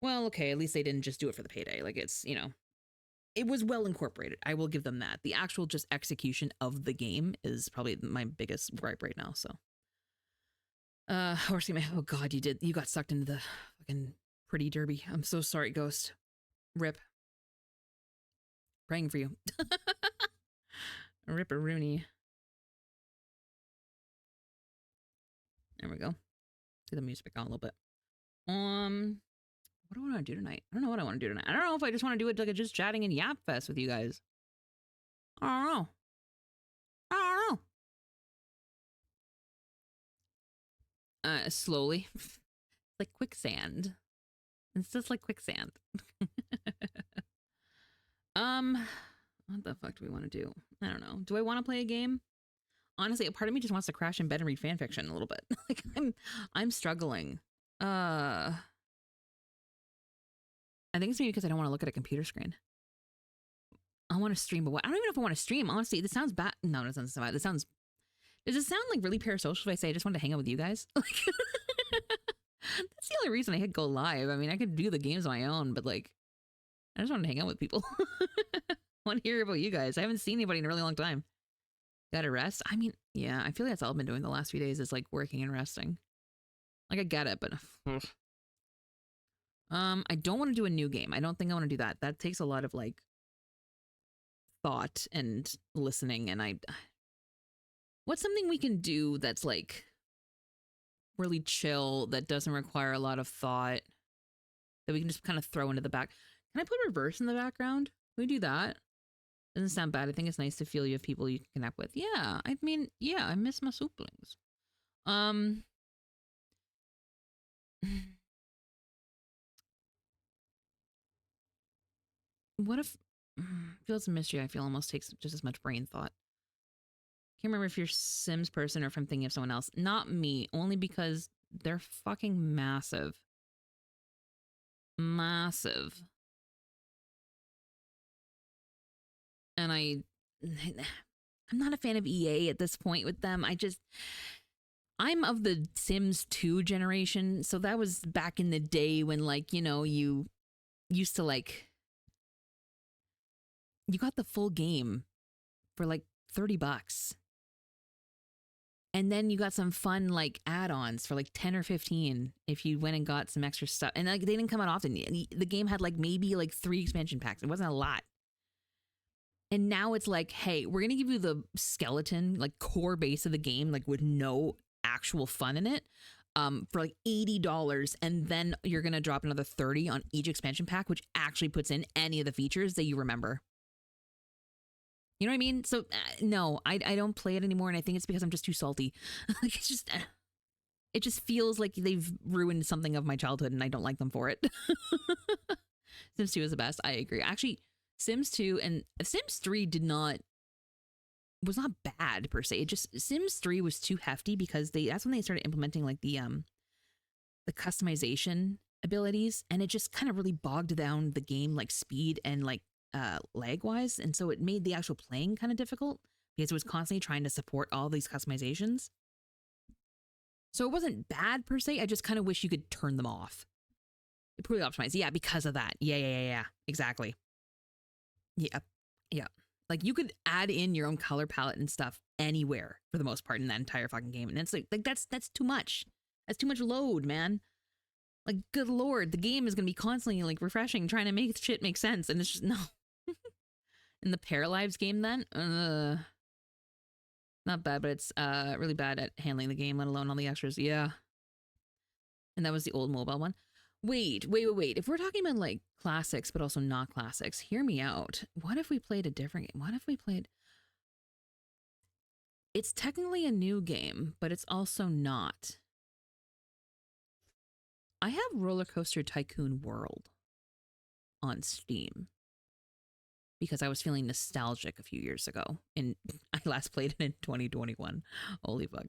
well, okay, at least they didn't just do it for the payday. Like, it's, you know, it was well incorporated. I will give them that. The actual just execution of the game is probably my biggest gripe right now. So, Horsey, oh God, you got sucked into the fucking pretty derby. I'm so sorry, Ghost. Rip. Praying for you. Rip-a-rooney. There we go. Get the music on a little bit. What do I want to do tonight? I don't know what I want to do tonight. I don't know if I just want to do it like just chatting and yap fest with you guys. I don't know. Slowly. Like quicksand. It's just like quicksand. What the fuck do we want to do? I don't know. Do I want to play a game? Honestly, a part of me just wants to crash in bed and read fan fiction a little bit. Like I'm struggling. I think it's maybe because I don't want to look at a computer screen. I want to stream, but what? I don't even know if I want to stream. Honestly, this sounds bad. No, it doesn't sound bad. Does it sound like really parasocial if I say I just want to hang out with you guys? Like, that's the only reason I hit go live. I mean, I could do the games on my own, but like, I just want to hang out with people. I want to hear about you guys. I haven't seen anybody in a really long time. Gotta rest? I mean, yeah, I feel like that's all I've been doing the last few days is like working and resting. Like, I get it, but I don't want to do a new game. I don't think I want to do that. That takes a lot of like thought and listening, and what's something we can do that's like really chill, that doesn't require a lot of thought, that we can just kind of throw into the back. Can I put reverse in the background? Can we do that? Doesn't sound bad. I think it's nice to feel you have people you can connect with. Yeah, I mean, yeah, I miss my siblings. What if Fields of Mystery, I feel, almost takes just as much brain thought. Can't remember if you're Sims person or if I'm thinking of someone else. Not me, only because they're fucking massive. Massive. And I'm not a fan of EA at this point with them. I'm of the Sims 2 generation, so that was back in the day when, like, you know, you used to like, you got the full game for like $30. And then you got some fun like add-ons for like 10 or 15 if you went and got some extra stuff. And like they didn't come out often. The game had like maybe like 3 expansion packs. It wasn't a lot. And now it's like, hey, we're going to give you the skeleton, like core base of the game, like with no actual fun in it, for like $80. And then you're going to drop another 30 on each expansion pack, which actually puts in any of the features that you remember. You know what I mean? So no, I don't play it anymore. And I think it's because I'm just too salty. Like it just feels like they've ruined something of my childhood and I don't like them for it. Sims 2 is the best. I agree. Actually, Sims 2 and Sims 3 was not bad per se. It just, Sims 3 was too hefty because that's when they started implementing like the customization abilities, and it just kind of really bogged down the game like speed and like lag wise, and so it made the actual playing kind of difficult because it was constantly trying to support all these customizations. So it wasn't bad per se. I just kind of wish you could turn them off. It poorly optimized. Yeah, because of that. Yeah. Exactly. Yeah. Like you could add in your own color palette and stuff anywhere for the most part in that entire fucking game. And it's like that's too much. That's too much load, man. Like, good Lord, the game is going to be constantly like refreshing, trying to make shit make sense. And it's just, no. In the Paralives game then, not bad, but it's really bad at handling the game, let alone all the extras. Yeah. And that was the old mobile one. Wait. If we're talking about like classics, but also not classics, hear me out. What if we played a different game? What if we played... It's technically a new game, but it's also not. I have Roller Coaster Tycoon World on Steam because I was feeling nostalgic a few years ago, and I last played it in 2021. Holy fuck.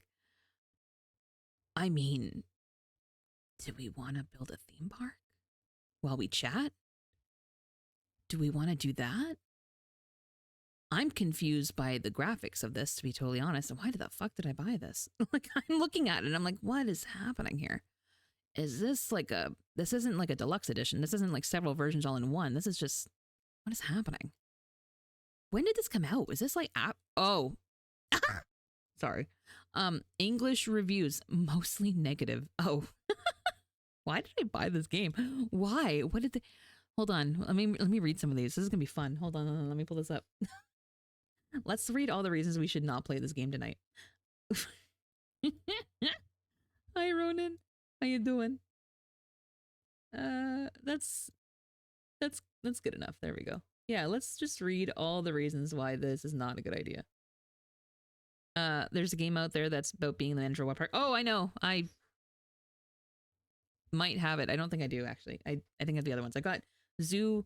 I mean, do we want to build a theme park while we chat? Do we want to do that? I'm confused by the graphics of this, to be totally honest. Why the fuck did I buy this? Like, I'm looking at it and I'm like, what is happening here? Is this like this isn't like a deluxe edition. This isn't like several versions all in one. This is just, what is happening? When did this come out? Is this like oh, sorry. English reviews, mostly negative. Oh, why did I buy this game? Why? What did they, hold on. Let me read some of these. This is gonna be fun. Hold on. Let me pull this up. Let's read all the reasons we should not play this game tonight. Hi, Ronan. How you doing? That's good enough. There we go. Yeah, let's just read all the reasons why this is not a good idea. There's a game out there that's about being the manager of a park. Oh, I know. I might have it. I don't think I do, actually. I think I have the other ones. I got Zoo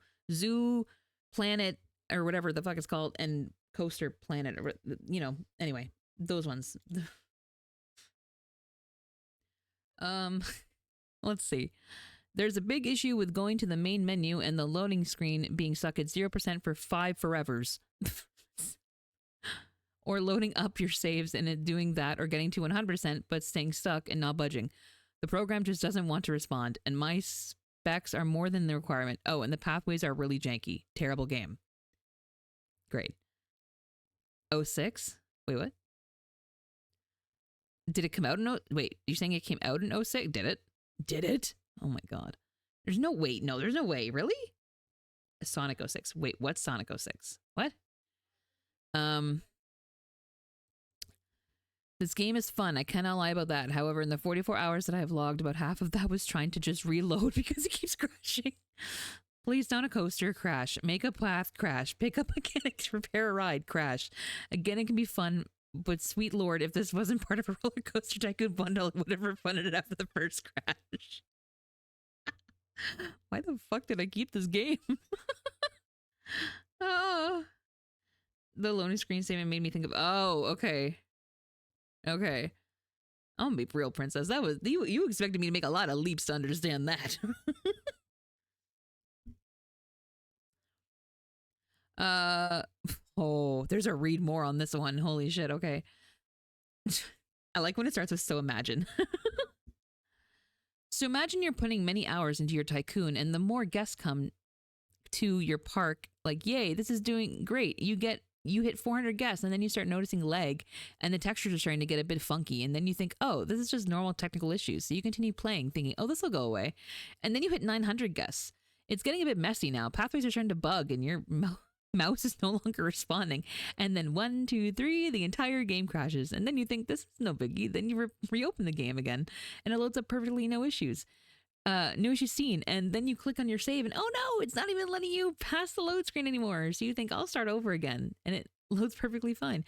Planet or whatever the fuck it's called, and Coaster Planet, or, you know, anyway, those ones. Let's see. There's a big issue with going to the main menu and the loading screen being stuck at 0% for 5 forevers. Or loading up your saves and it doing that, or getting to 100% but staying stuck and not budging. The program just doesn't want to respond, and my specs are more than the requirement. Oh, and the pathways are really janky. Terrible game. Great. 06? Wait, what? Did it come out in wait, you're saying it came out in 06? Did it? Did it? Oh my god. There's no way. No, there's no way. Really? Sonic 06. Wait, what's Sonic 06? What? This game is fun. I cannot lie about that. However, in the 44 hours that I have logged, about half of that was trying to just reload because it keeps crashing. Please down a coaster, crash. Make a path, crash. Pick up again, repair a ride, crash. Again, it can be fun, but sweet lord, if this wasn't part of a Roller Coaster Tycoon bundle, it would have refunded it after the first crash. Why the fuck did I keep this game? Oh. The loading screen statement made me think of, oh, okay. Okay. I'm gonna be real, princess. That was, you expected me to make a lot of leaps to understand that. Oh, there's a read more on this one. Holy shit, okay. I like when it starts with so imagine. So imagine you're putting many hours into your tycoon, and the more guests come, to your park like, yay, this is doing great. You hit 400 guests, and then you start noticing lag, and the textures are starting to get a bit funky, and then you think, oh, this is just normal technical issues. So you continue playing, thinking, oh, this will go away, and then you hit 900 guests. It's getting a bit messy now. Pathways are starting to bug, and your mouse is no longer responding. And then 1, 2, 3, the entire game crashes, and then you think this is no biggie. Then you reopen the game again, and it loads up perfectly, no issues. No issues seen, and then you click on your save, and oh no, it's not even letting you pass the load screen anymore. So you think, I'll start over again, and it loads perfectly fine.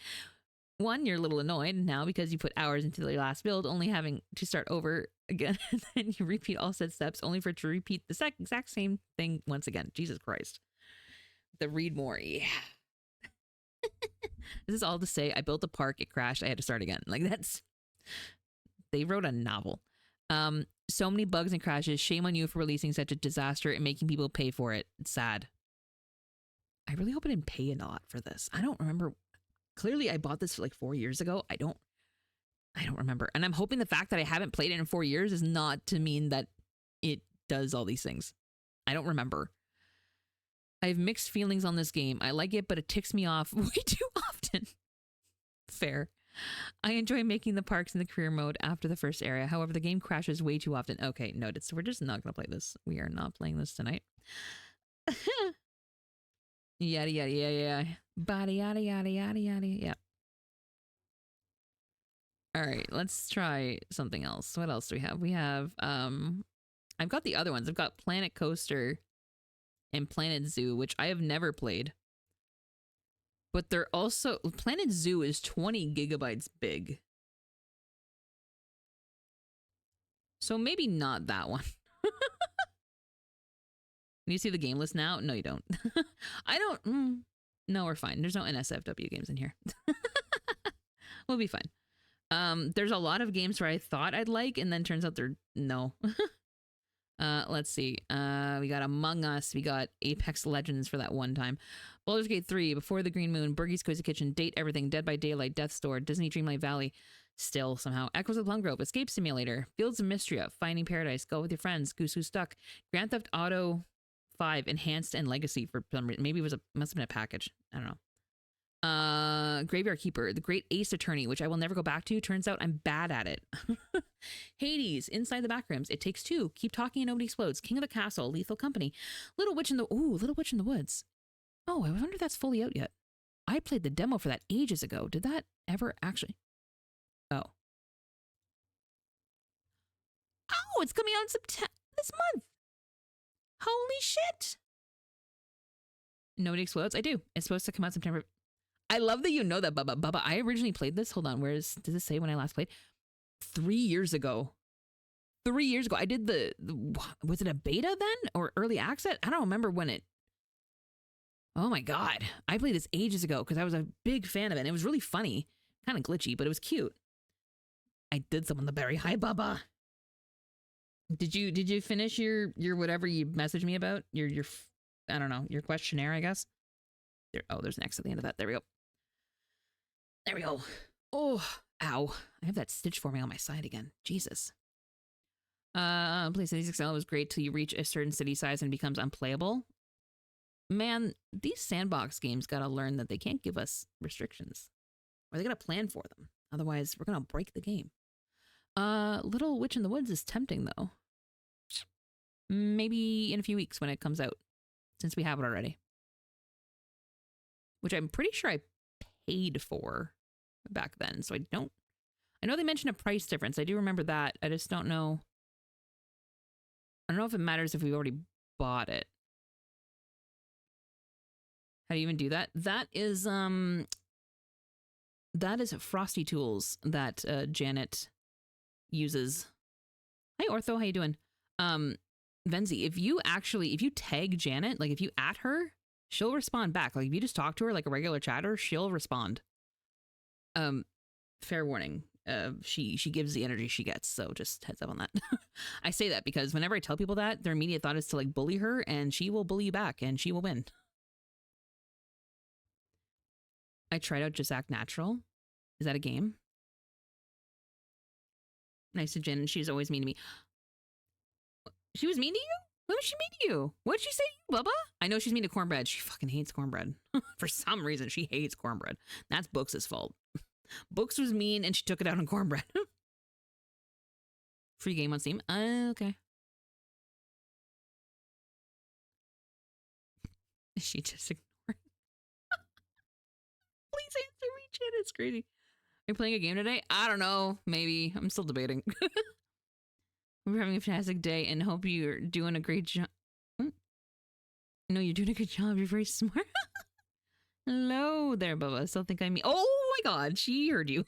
One, you're a little annoyed now because you put hours into your last build, only having to start over again, and then you repeat all said steps, only for it to repeat the exact same thing once again. Jesus Christ. The read more, yeah. This is all to say, I built a park, it crashed, I had to start again. Like, they wrote a novel. So many bugs and crashes. Shame on you for releasing such a disaster and making people pay for it. It's sad. I really hope I didn't pay a lot for this. I don't remember. Clearly, I bought this like 4 years ago. I don't remember. And I'm hoping the fact that I haven't played it in 4 years is not to mean that it does all these things. I don't remember. I have mixed feelings on this game. I like it, but it ticks me off way too often. Fair. I enjoy making the parks in the career mode after the first area. However, the game crashes way too often. Okay, noted. So we're just not going to play this. We are not playing this tonight. Yada, yada, yada, yada. Body, yada, yada, yada, yada. Yeah. All right, let's try something else. What else do we have? We have, I've got the other ones. I've got Planet Coaster and Planet Zoo, which I have never played. But they're also, Planet Zoo is 20 gigabytes big. So maybe not that one. Can you see the game list now? No, you don't. I don't, no, we're fine. There's no NSFW games in here. We'll be fine. There's a lot of games where I thought I'd like, and then turns out they're, no. Let's see. We got Among Us. We got Apex Legends for that one time. Baldur's Gate 3, Before the Green Moon, Burgie's Cozy Kitchen, Date Everything, Dead by Daylight, Death's Door, Disney Dreamlight Valley, still somehow, Echoes of Plum Grove, Escape Simulator, Fields of Mystria, Finding Paradise, Go With Your Friends, Goose Who's Stuck, Grand Theft Auto 5, Enhanced and Legacy for some reason. Maybe it was must have been a package. I don't know. Graveyard Keeper, The Great Ace Attorney, which I will never go back to. Turns out I'm bad at it. Hades, Inside the Backrooms, It Takes Two, Keep Talking and Nobody Explodes, King of the Castle, Lethal Company, Little Witch in the Woods. Oh, I wonder if that's fully out yet. I played the demo for that ages ago. Did that ever actually? Oh, it's coming out in September this month. Holy shit! Nobody Explodes. I do. It's supposed to come out September. I love that you know that, Bubba. Bubba, I originally played this. Hold on. Does it say when I last played? 3 years ago. 3 years ago. I did was it a beta then? Or early access? I don't remember when it. Oh my God. I played this ages ago because I was a big fan of it. And it was really funny. Kind of glitchy, but it was cute. I did summon the berry. Hi, Bubba. Did you finish your whatever you messaged me about? Your I don't know, your questionnaire, I guess? There's an X at the end of that. There we go. There we go. Oh, ow. I have that stitch forming on my side again. Jesus. PlayStation XL was great till you reach a certain city size and becomes unplayable. Man, these sandbox games gotta learn that they can't give us restrictions. Or they gotta plan for them. Otherwise, we're gonna break the game. Little Witch in the Woods is tempting, though. Maybe in a few weeks when it comes out, since we have it already. Which I'm pretty sure I paid for back then, so I know they mentioned a price difference. I do remember that. I just don't know. I don't know if it matters if we already bought it. How do you even do that? That is Frosty Tools that Janet uses. Hi Ortho, how you doing? Venzi, if you tag Janet, like if you at her, she'll respond back. Like if you just talk to her like a regular chatter, she'll respond. Fair warning. She gives the energy she gets, so just heads up on that. I say that because whenever I tell people that, their immediate thought is to like bully her, and she will bully you back, and she will win. I tried out Just Act Natural. Is that a game? Nice to Jen. She's always mean to me. She was mean to you? What did she mean to you? What did she say to you, Bubba? I know she's mean to cornbread. She fucking hates cornbread. For some reason, she hates cornbread. That's Books' fault. Books was mean and she took it out on cornbread. Free game on Steam. Okay. Is she just ignoring? Please answer me, chat. It's crazy. Are you playing a game today? I don't know. Maybe. I'm still debating. We're having a fantastic day and hope you're doing a great job. No, you're doing a good job. You're very smart. Hello there, Bubba. Still think I'm me. Oh my god, she heard you.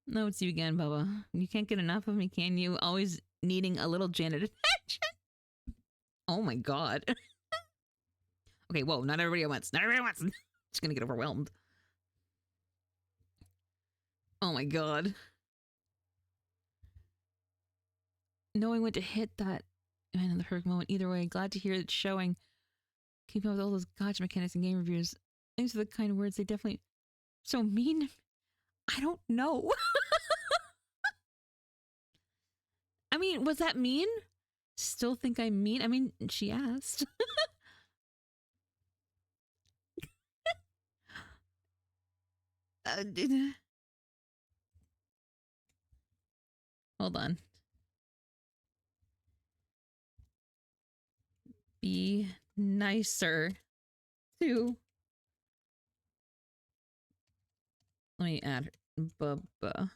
No, it's you again, Bubba. You can't get enough of me, can you? Always needing a little Janet attention. Oh my god. Okay, whoa, not everybody at once. Not everybody at once. Just gonna get overwhelmed. Oh my god. Knowing when to hit that man in the perfect moment. Either way, glad to hear it's showing. Keep up with all those gotcha mechanics and game reviews. Thanks for the kind words. They definitely so mean. I don't know. I mean, was that mean? Still think I'm mean? I mean, she asked. Hold on. Be nicer to. Let me add Bubba.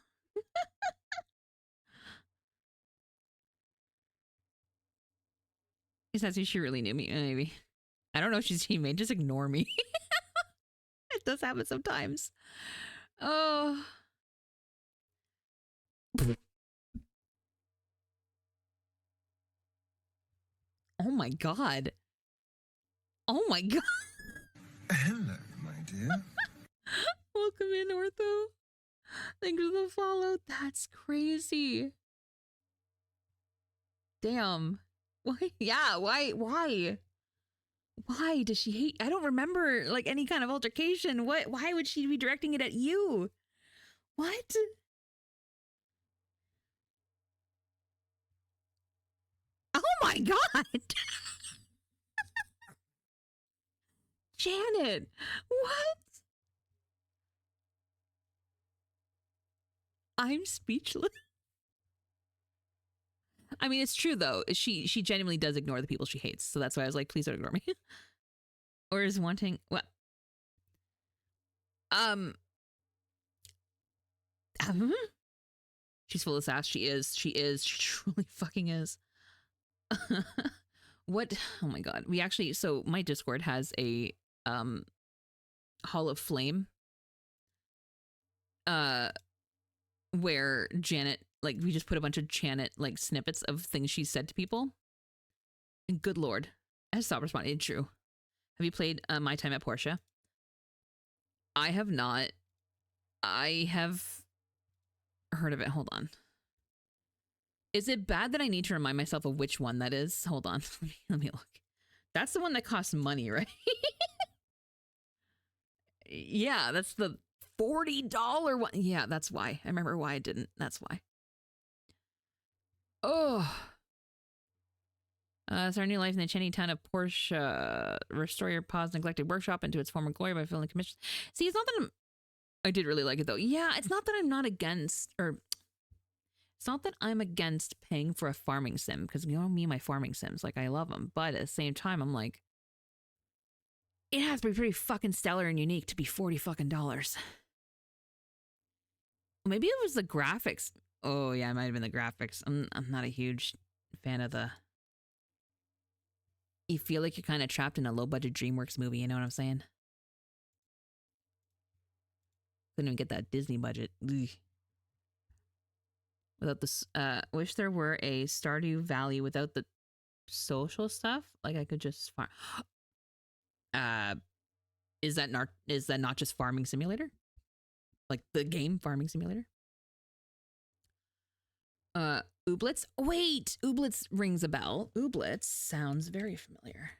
Is that she really knew me? Maybe. I don't know if she's teammate. Just ignore me. It does happen sometimes. Oh. Oh my god. Oh my god. Hello, my dear. Welcome in, Ortho. Thanks for the follow. That's crazy. Damn. Why? Yeah, why? Why does she hate? I don't remember like any kind of altercation. Why would she be directing it at you? What? Oh my god. Janet. What? I'm speechless. I mean, it's true though. She genuinely does ignore the people she hates. So that's why I was like, please don't ignore me. Or is wanting what? She's full of sass. She is. She truly fucking is. What? Oh my god. We actually, so my Discord has a Hall of Flame where Janet, like, we just put a bunch of Janet like snippets of things she said to people. And good lord, has stopped responding. True. Have you played My Time at Portia? I have not. I have heard of it. Hold on. Is it bad that I need to remind myself of which one that is? Hold on. Let me look. That's the one that costs money, right? Yeah, that's the $40 one. Yeah, that's why. I remember why I didn't. That's why. Oh. It's our new life in the Cheney town of Portia. Restore your paused, neglected workshop into its former glory by filling commissions. See, it's not that I did really like it though. Yeah, it's not that I'm not against, or it's not that I'm against paying for a farming sim, because you know me and my farming sims, like I love them. But at the same time, I'm like, it has to be pretty fucking stellar and unique to be $40 fucking dollars. Maybe it was the graphics. Oh yeah, it might have been the graphics. I'm not a huge fan of the. You feel like you're kind of trapped in a low budget DreamWorks movie. You know what I'm saying? Couldn't even get that Disney budget. Ugh. Without this, wish there were a Stardew Valley without the social stuff. Like I could just farm. Is that not just Farming Simulator? Like the game Farming Simulator? Ooblets? Wait! Ooblets rings a bell. Ooblets sounds very familiar.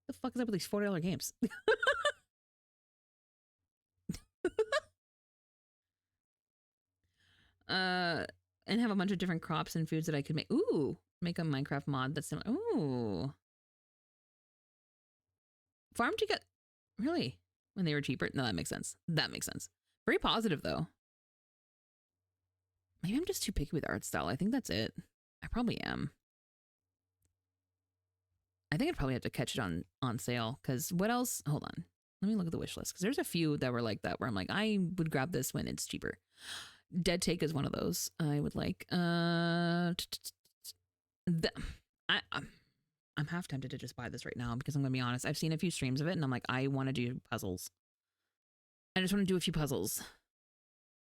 The fuck is up with these $40 games? And have a bunch of different crops and foods that I could make. Ooh, make a Minecraft mod that's similar. Ooh. Farm together. Really? When they were cheaper? No, that makes sense. That makes sense. Very positive, though. Maybe I'm just too picky with art style. I think that's it. I probably am. I think I'd probably have to catch it on sale. Because what else? Hold on. Let me look at the wish list. Because there's a few that were like that where I'm like, I would grab this when it's cheaper. Dead Take is one of those I would like. I'm half tempted to just buy this right now because I'm gonna be honest. I've seen a few streams of it and I'm like, I want to do puzzles. I just want to do a few puzzles.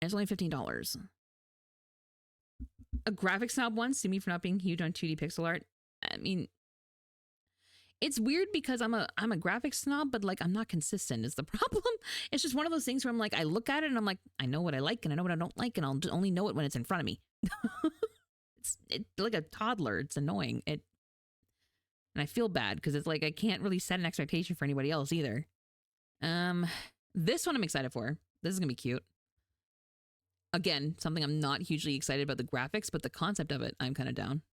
And it's only $15. A graphic snob one, sue me for not being huge on 2D pixel art. I mean, it's weird because I'm a graphic snob, but like I'm not consistent is the problem. It's just one of those things where I'm like, I look at it and I'm like, I know what I like and I know what I don't like, and I'll only know it when it's in front of me. It's like a toddler. It's annoying. And I feel bad because it's like I can't really set an expectation for anybody else either. This one I'm excited for. This is gonna be cute. Again, something I'm not hugely excited about the graphics, but the concept of it, I'm kind of down.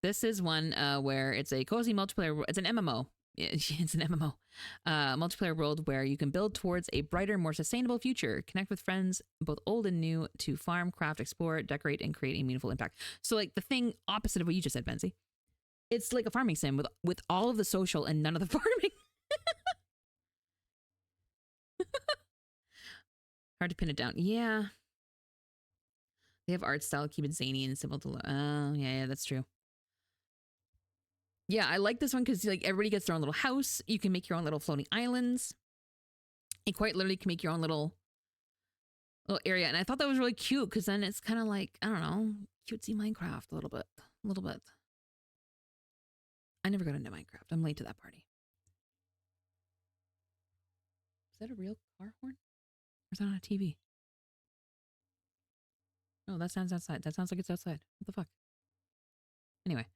This is one where it's a cozy multiplayer. It's an MMO. It's an MMO. Multiplayer world where you can build towards a brighter, more sustainable future. Connect with friends, both old and new, to farm, craft, explore, decorate, and create a meaningful impact. So like the thing opposite of what you just said, Benzie. It's like a farming sim with all of the social and none of the farming. Hard to pin it down. Yeah. They have art style, keep it zany and simple to oh, yeah, that's true. Yeah, I like this one because like everybody gets their own little house. You can make your own little floating islands. You quite literally can make your own little area. And I thought that was really cute because then it's kind of like, I don't know, cutesy Minecraft a little bit. A little bit. I never got into Minecraft. I'm late to that party. Is that a real car horn? Or is that on a TV? No, that sounds outside. That sounds like it's outside. What the fuck? Anyway,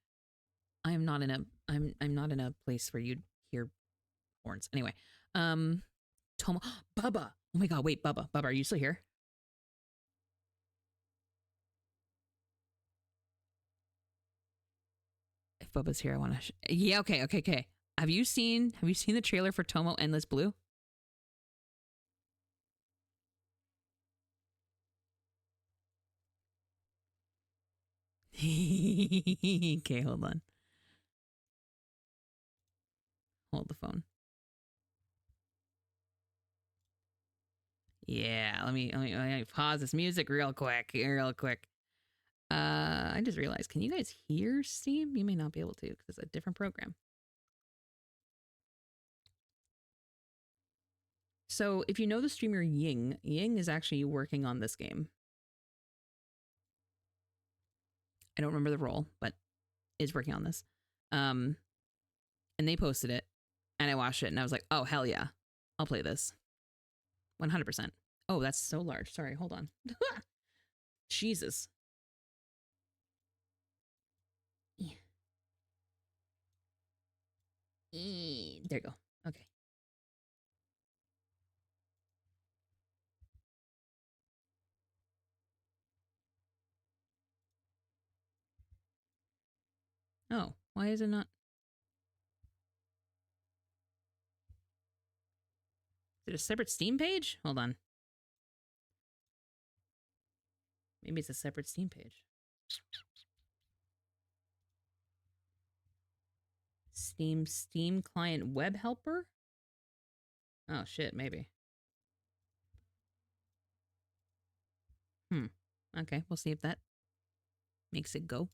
I'm not in a place where you'd hear horns. Anyway, Tomo, Bubba. Oh my god, wait, Bubba, are you still here? If Bubba's here, I want to. Yeah, okay. Have you seen the trailer for Tomo Endless Blue? Okay, hold on. Hold the phone. Yeah, let me pause this music real quick. I just realized, can you guys hear Steam? You may not be able to because it's a different program. So if you know the streamer Ying is actually working on this game. I don't remember the role, but is working on this. And they posted it and I watched it and I was like, oh, hell yeah. I'll play this. 100%. Oh, that's so large. Sorry, hold on. Jesus. There you go. Okay. Oh, why is it not? Is it a separate Steam page? Hold on. Maybe it's a separate Steam page. Steam client web helper? Oh shit, maybe. Okay, we'll see if that makes it go.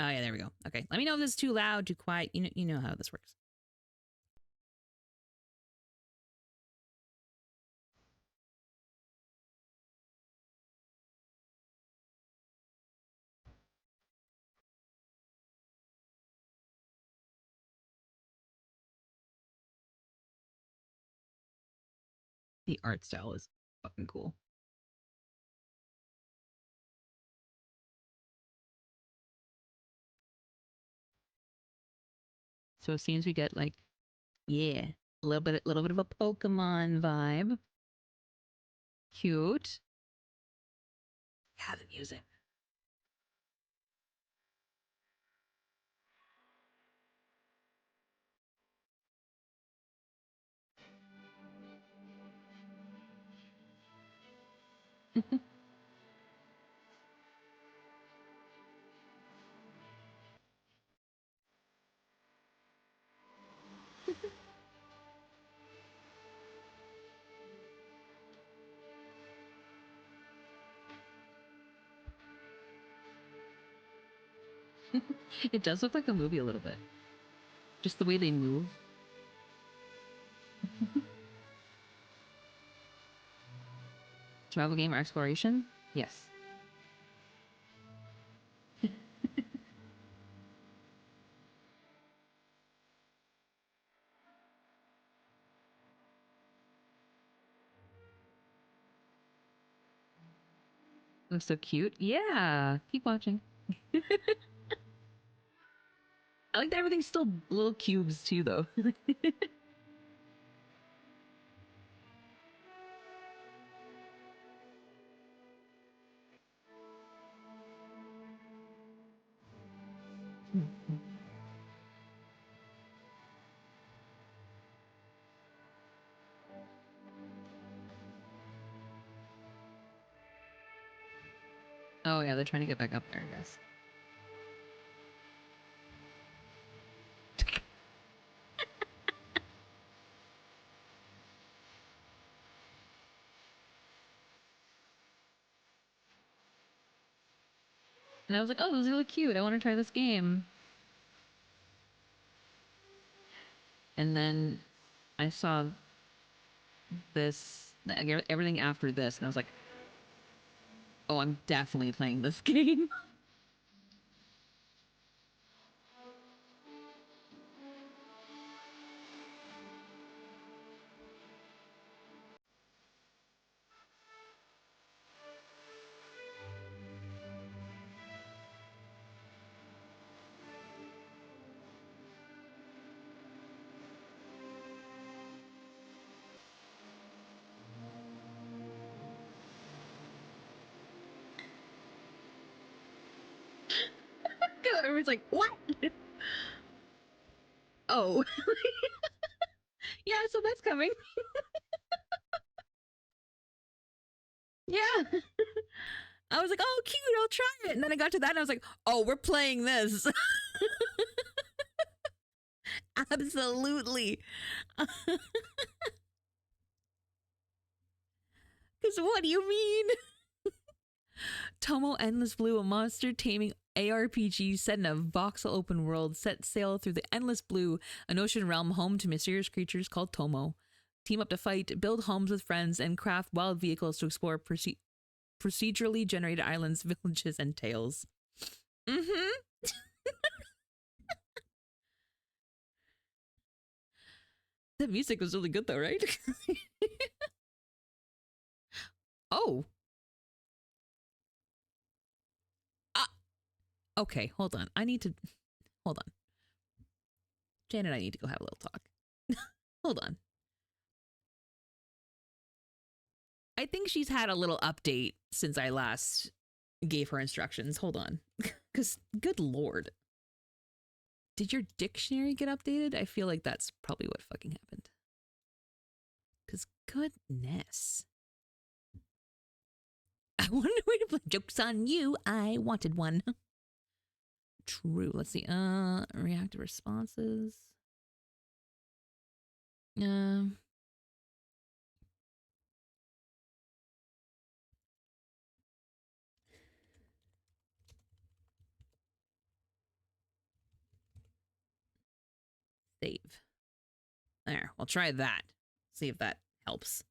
Oh yeah, there we go. Okay, let me know if this is too loud, too quiet. You know how this works. The art style is fucking cool. So it seems we get like, yeah, a little bit of a Pokemon vibe. Cute. Yeah, the music. It does look like a movie a little bit. Just the way they move. Survival game or exploration? Yes. Looks so cute. Yeah, keep watching. I like that everything's still little cubes too, though. Oh yeah, they're trying to get back up there, I guess. And I was like, oh, those really cute. I want to try this game. And then I saw this, everything after this, and I was like, oh, I'm definitely playing this game. Everyone's like, what? Oh. Yeah, so that's coming. Yeah. I was like, oh, cute, I'll try it. And then I got to that and I was like, oh, we're playing this. Absolutely. Because what do you mean? Tomo Endless Blue, a monster taming ARPG set in a voxel open world, set sail through the Endless Blue, an ocean realm home to mysterious creatures called Tomo. Team up to fight, build homes with friends, and craft wild vehicles to explore procedurally generated islands, villages, and tales. Mm-hmm. The music was really good though, right? Oh. Okay, hold on. Hold on. Jan and I need to go have a little talk. Hold on. I think she's had a little update since I last gave her instructions. Hold on. Because, good lord. Did your dictionary get updated? I feel like that's probably what fucking happened. Because, goodness. I wanted a way to play. Joke's on you. I wanted one. True. Let's see. Reactive responses. Save. There. We'll try that. See if that helps.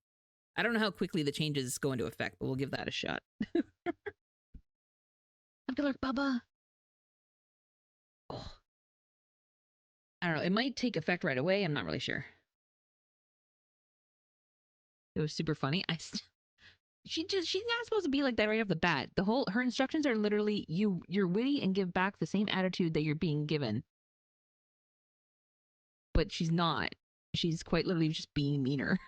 I don't know how quickly the changes go into effect, but we'll give that a shot. Good luck, Bubba. Oh. I don't know. It might take effect right away. I'm not really sure. It was super funny. She's not supposed to be like that right off the bat. Her instructions are literally you're witty and give back the same attitude that you're being given. But she's not. She's quite literally just being meaner.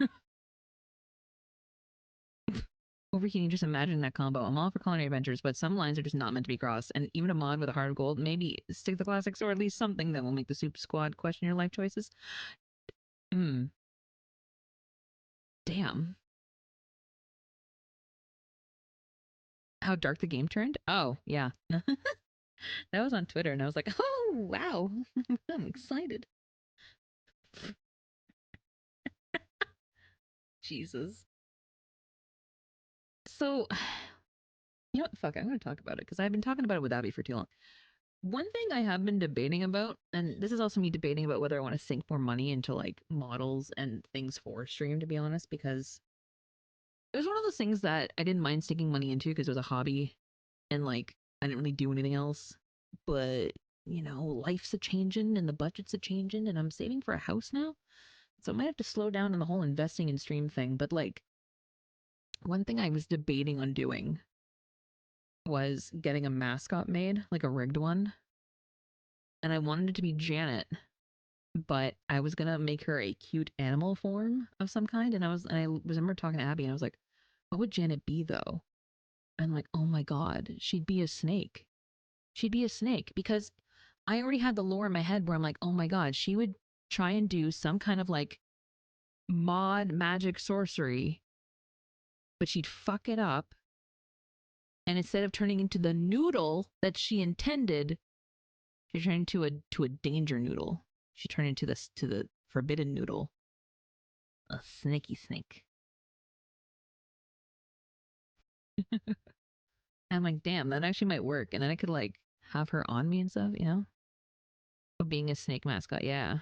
Overheating, just imagine that combo. I'm all for culinary adventures, but some lines are just not meant to be crossed. And even a mod with a heart of gold, maybe stick to the classics or at least something that will make the soup squad question your life choices. Hmm. Damn. How dark the game turned? Oh, yeah. That was on Twitter, and I was like, oh, wow. I'm excited. Jesus. So, you know what? Fuck, I'm going to talk about it because I've been talking about it with Abby for too long. One thing I have been debating about, and this is also me debating about whether I want to sink more money into like models and things for stream, to be honest, because it was one of those things that I didn't mind sinking money into because it was a hobby and like I didn't really do anything else. But you know, life's a changing and the budget's a changing, and I'm saving for a house now, so I might have to slow down on the whole investing in stream thing. But like, one thing I was debating on doing was getting a mascot made, like a rigged one, and I wanted it to be Janet, but I was gonna make her a cute animal form of some kind, and I remember talking to Abby, and I was like, what would Janet be though? And like, oh my god, she'd be a snake. She'd be a snake because I already had the lore in my head where I'm like, oh my god, she would try and do some kind of like mod magic sorcery, but she'd fuck it up, and instead of turning into the noodle that she intended, she turned into a danger noodle. She turned into the forbidden noodle, a snaky snake. I'm like, damn, that actually might work, and then I could like have her on me and stuff, you know, of being a snake mascot. Yeah.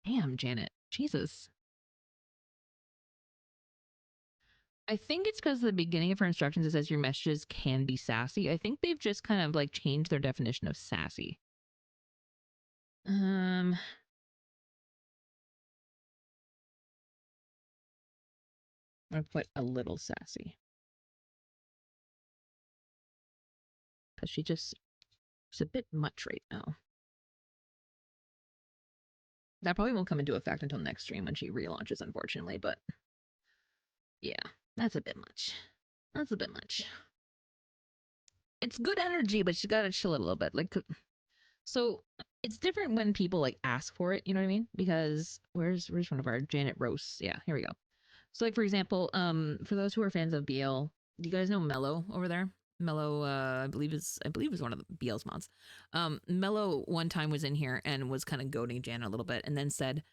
Damn, Janet. Jesus. I think it's because the beginning of her instructions it says your messages can be sassy. I think they've just kind of like changed their definition of sassy. Um, I put a little sassy because she's a bit much right now. That probably won't come into effect until next stream when she relaunches, unfortunately. But yeah, that's a bit much. That's a bit much. It's good energy, but she's got to chill it a little bit. Like, so it's different when people like ask for it. You know what I mean? Because where's one of our Janet roasts? Yeah, here we go. So like for example, for those who are fans of BL, do you guys know Mello over there? Mello, I believe is one of the BL's mods. Mello one time was in here and was kind of goading Janet a little bit, and then said,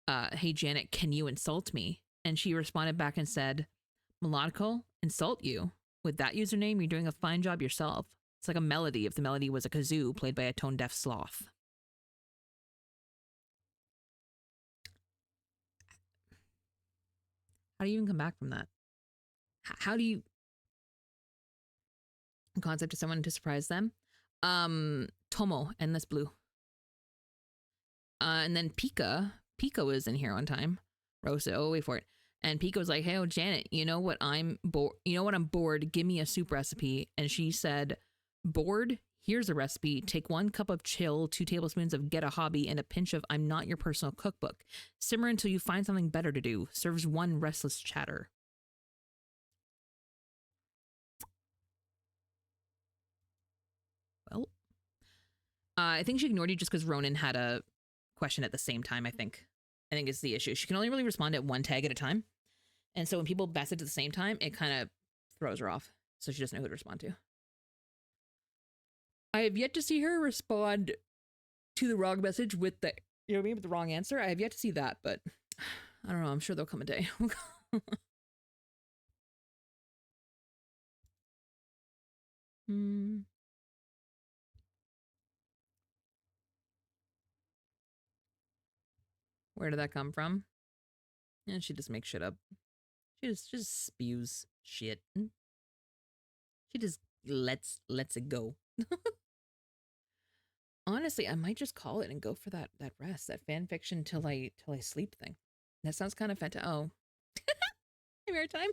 "Hey Janet, can you insult me?" And she responded back and said, "Melodical, insult you? With that username, you're doing a fine job yourself. It's like a melody if the melody was a kazoo played by a tone-deaf sloth." How do you even come back from that? How do you concept to someone to surprise them? Tomo, Endless Blue. And then Pika was in here one time. Rose said, oh, wait for it. And Pika was like, hey, oh, Janet, you know what I'm bored? You know what I'm bored? Give me a soup recipe. And she said, bored? Here's a recipe. Take 1 cup of chill, 2 tablespoons of get a hobby, and a pinch of I'm not your personal cookbook. Simmer until you find something better to do. Serves 1 restless chatter. Well, I think she ignored you just because Ronan had a question at the same time, I think it's the issue. She can only really respond at 1 tag at a time. And so when people message at the same time, it kind of throws her off. So she doesn't know who to respond to. I have yet to see her respond to the wrong message with the, you know what I mean, with the wrong answer. I have yet to see that, but I don't know. I'm sure there'll come a day. Where did that come from? And she just makes shit up. She just spews shit. She just lets it go. Honestly, I might just call it and go for that rest, that fan fiction till I sleep thing. That sounds kind of fantastic. Oh, maritime.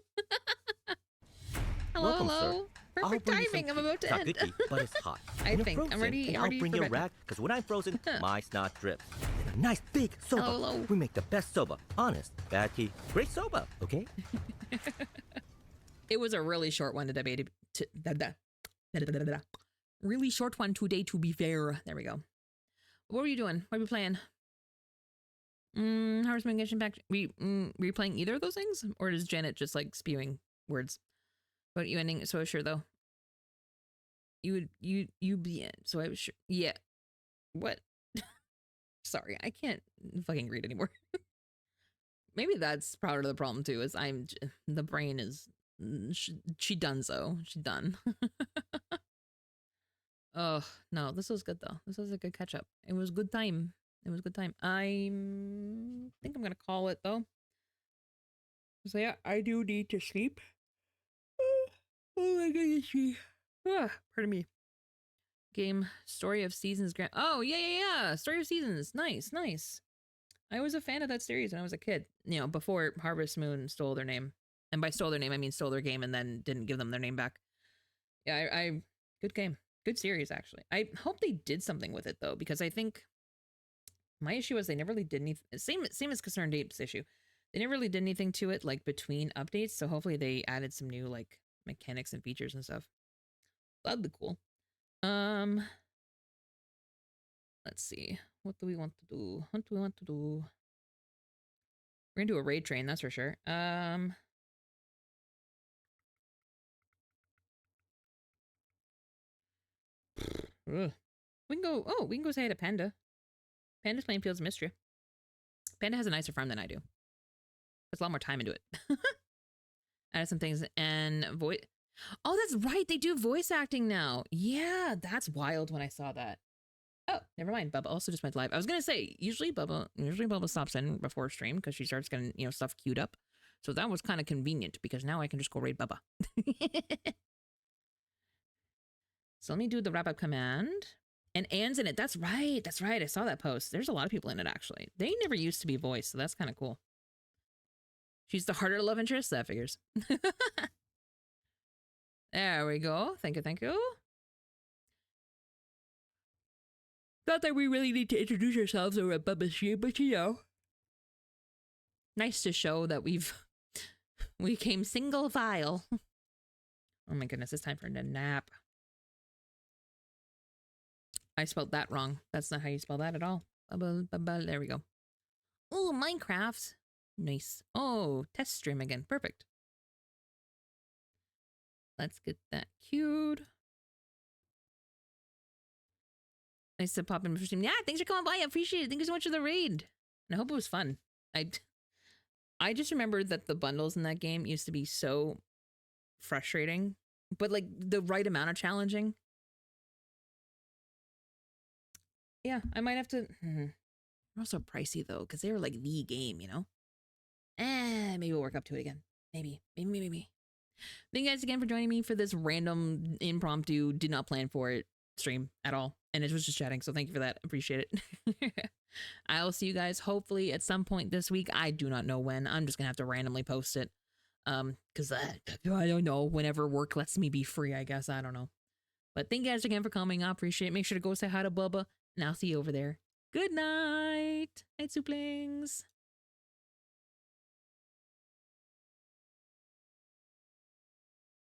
Hello, Welcome, hello. sir. I'll Perfect bring you some timing. I'm tea. about to It's not end. good tea, but it's hot. I When you're think I'm frozen, ready. hey, I'm I'll ready bring for you a bed. rag, because when I'm frozen, my snot drips. And a nice big soba. Hello, hello. We make the best soba. Honest, bad tea, great soba, okay? It was a really short one today. Really short one today, to be fair. There we go. What were you doing? What were you playing? Harvest Moon getting back. Were you playing either of those things? Or is Janet just like spewing words? But you ending so sure though. You be in. So I was sure. Yeah. What? Sorry, I can't fucking read anymore. Maybe that's part of the problem too, is the brain is, she done so. She done. Oh, no, this was good though. This was a good catch up. It was good time. It was good time. I think I'm gonna call it though. So yeah, I do need to sleep. Oh my goodness. Pardon me. Game Story of Seasons Grand. Oh, yeah. Story of Seasons. Nice, nice. I was a fan of that series when I was a kid. You know, before Harvest Moon stole their name. And by stole their name, I mean stole their game and then didn't give them their name back. Yeah, I good game. Good series, actually. I hope they did something with it, though, because I think my issue was they never really did anything. Same as Concerned Apes' issue. They never really did anything to it, like, between updates, so hopefully they added some new, like, mechanics and features and stuff. That'd be cool. Let's see. What do we want to do? What do we want to do? We're gonna do a raid train, that's for sure. Ugh. We can go say hi to Panda. Panda's playing Fields of Mystery. Panda has a nicer farm than I do. Puts a lot more time into it. Added some things and voice. Oh, that's right. They do voice acting now. Yeah, that's wild when I saw that. Oh, never mind. Bubba also just went live. I was gonna say usually Bubba stops in before stream because she starts getting stuff queued up. So that was kind of convenient because now I can just go raid Bubba. So let me do the wrap up command. And Anne's in it. That's right. That's right. I saw that post. There's a lot of people in it actually. They never used to be voiced, so that's kind of cool. She's the harder love interest. That figures. There we go. Thank you. Thank you. Not that we really need to introduce ourselves over at Bubba's stream, but nice to show that we came single file. Oh my goodness, it's time for a nap. I spelled that wrong. That's not how you spell that at all. Bubba, there we go. Oh, Minecraft. Nice. Oh, test stream again. Perfect. Let's get that queued. Nice to pop in for stream. Yeah, thanks for coming by. I appreciate it. Thank you so much for the raid. And I hope it was fun. I just remembered that the bundles in that game used to be so frustrating, but like the right amount of challenging. Yeah, I might have to. They're also pricey though, because they were like the game, maybe we'll work up to it again. Maybe. Thank you guys again for joining me for this random impromptu, did not plan for it stream at all. And it was just chatting, so thank you for that. Appreciate it. I'll see you guys hopefully at some point this week. I do not know when. I'm just gonna have to randomly post it. Because I don't know, whenever work lets me be free, I guess. I don't know. But thank you guys again for coming. I appreciate it. Make sure to go say hi to Bubba, and I'll see you over there. Good night. Night, Souplings.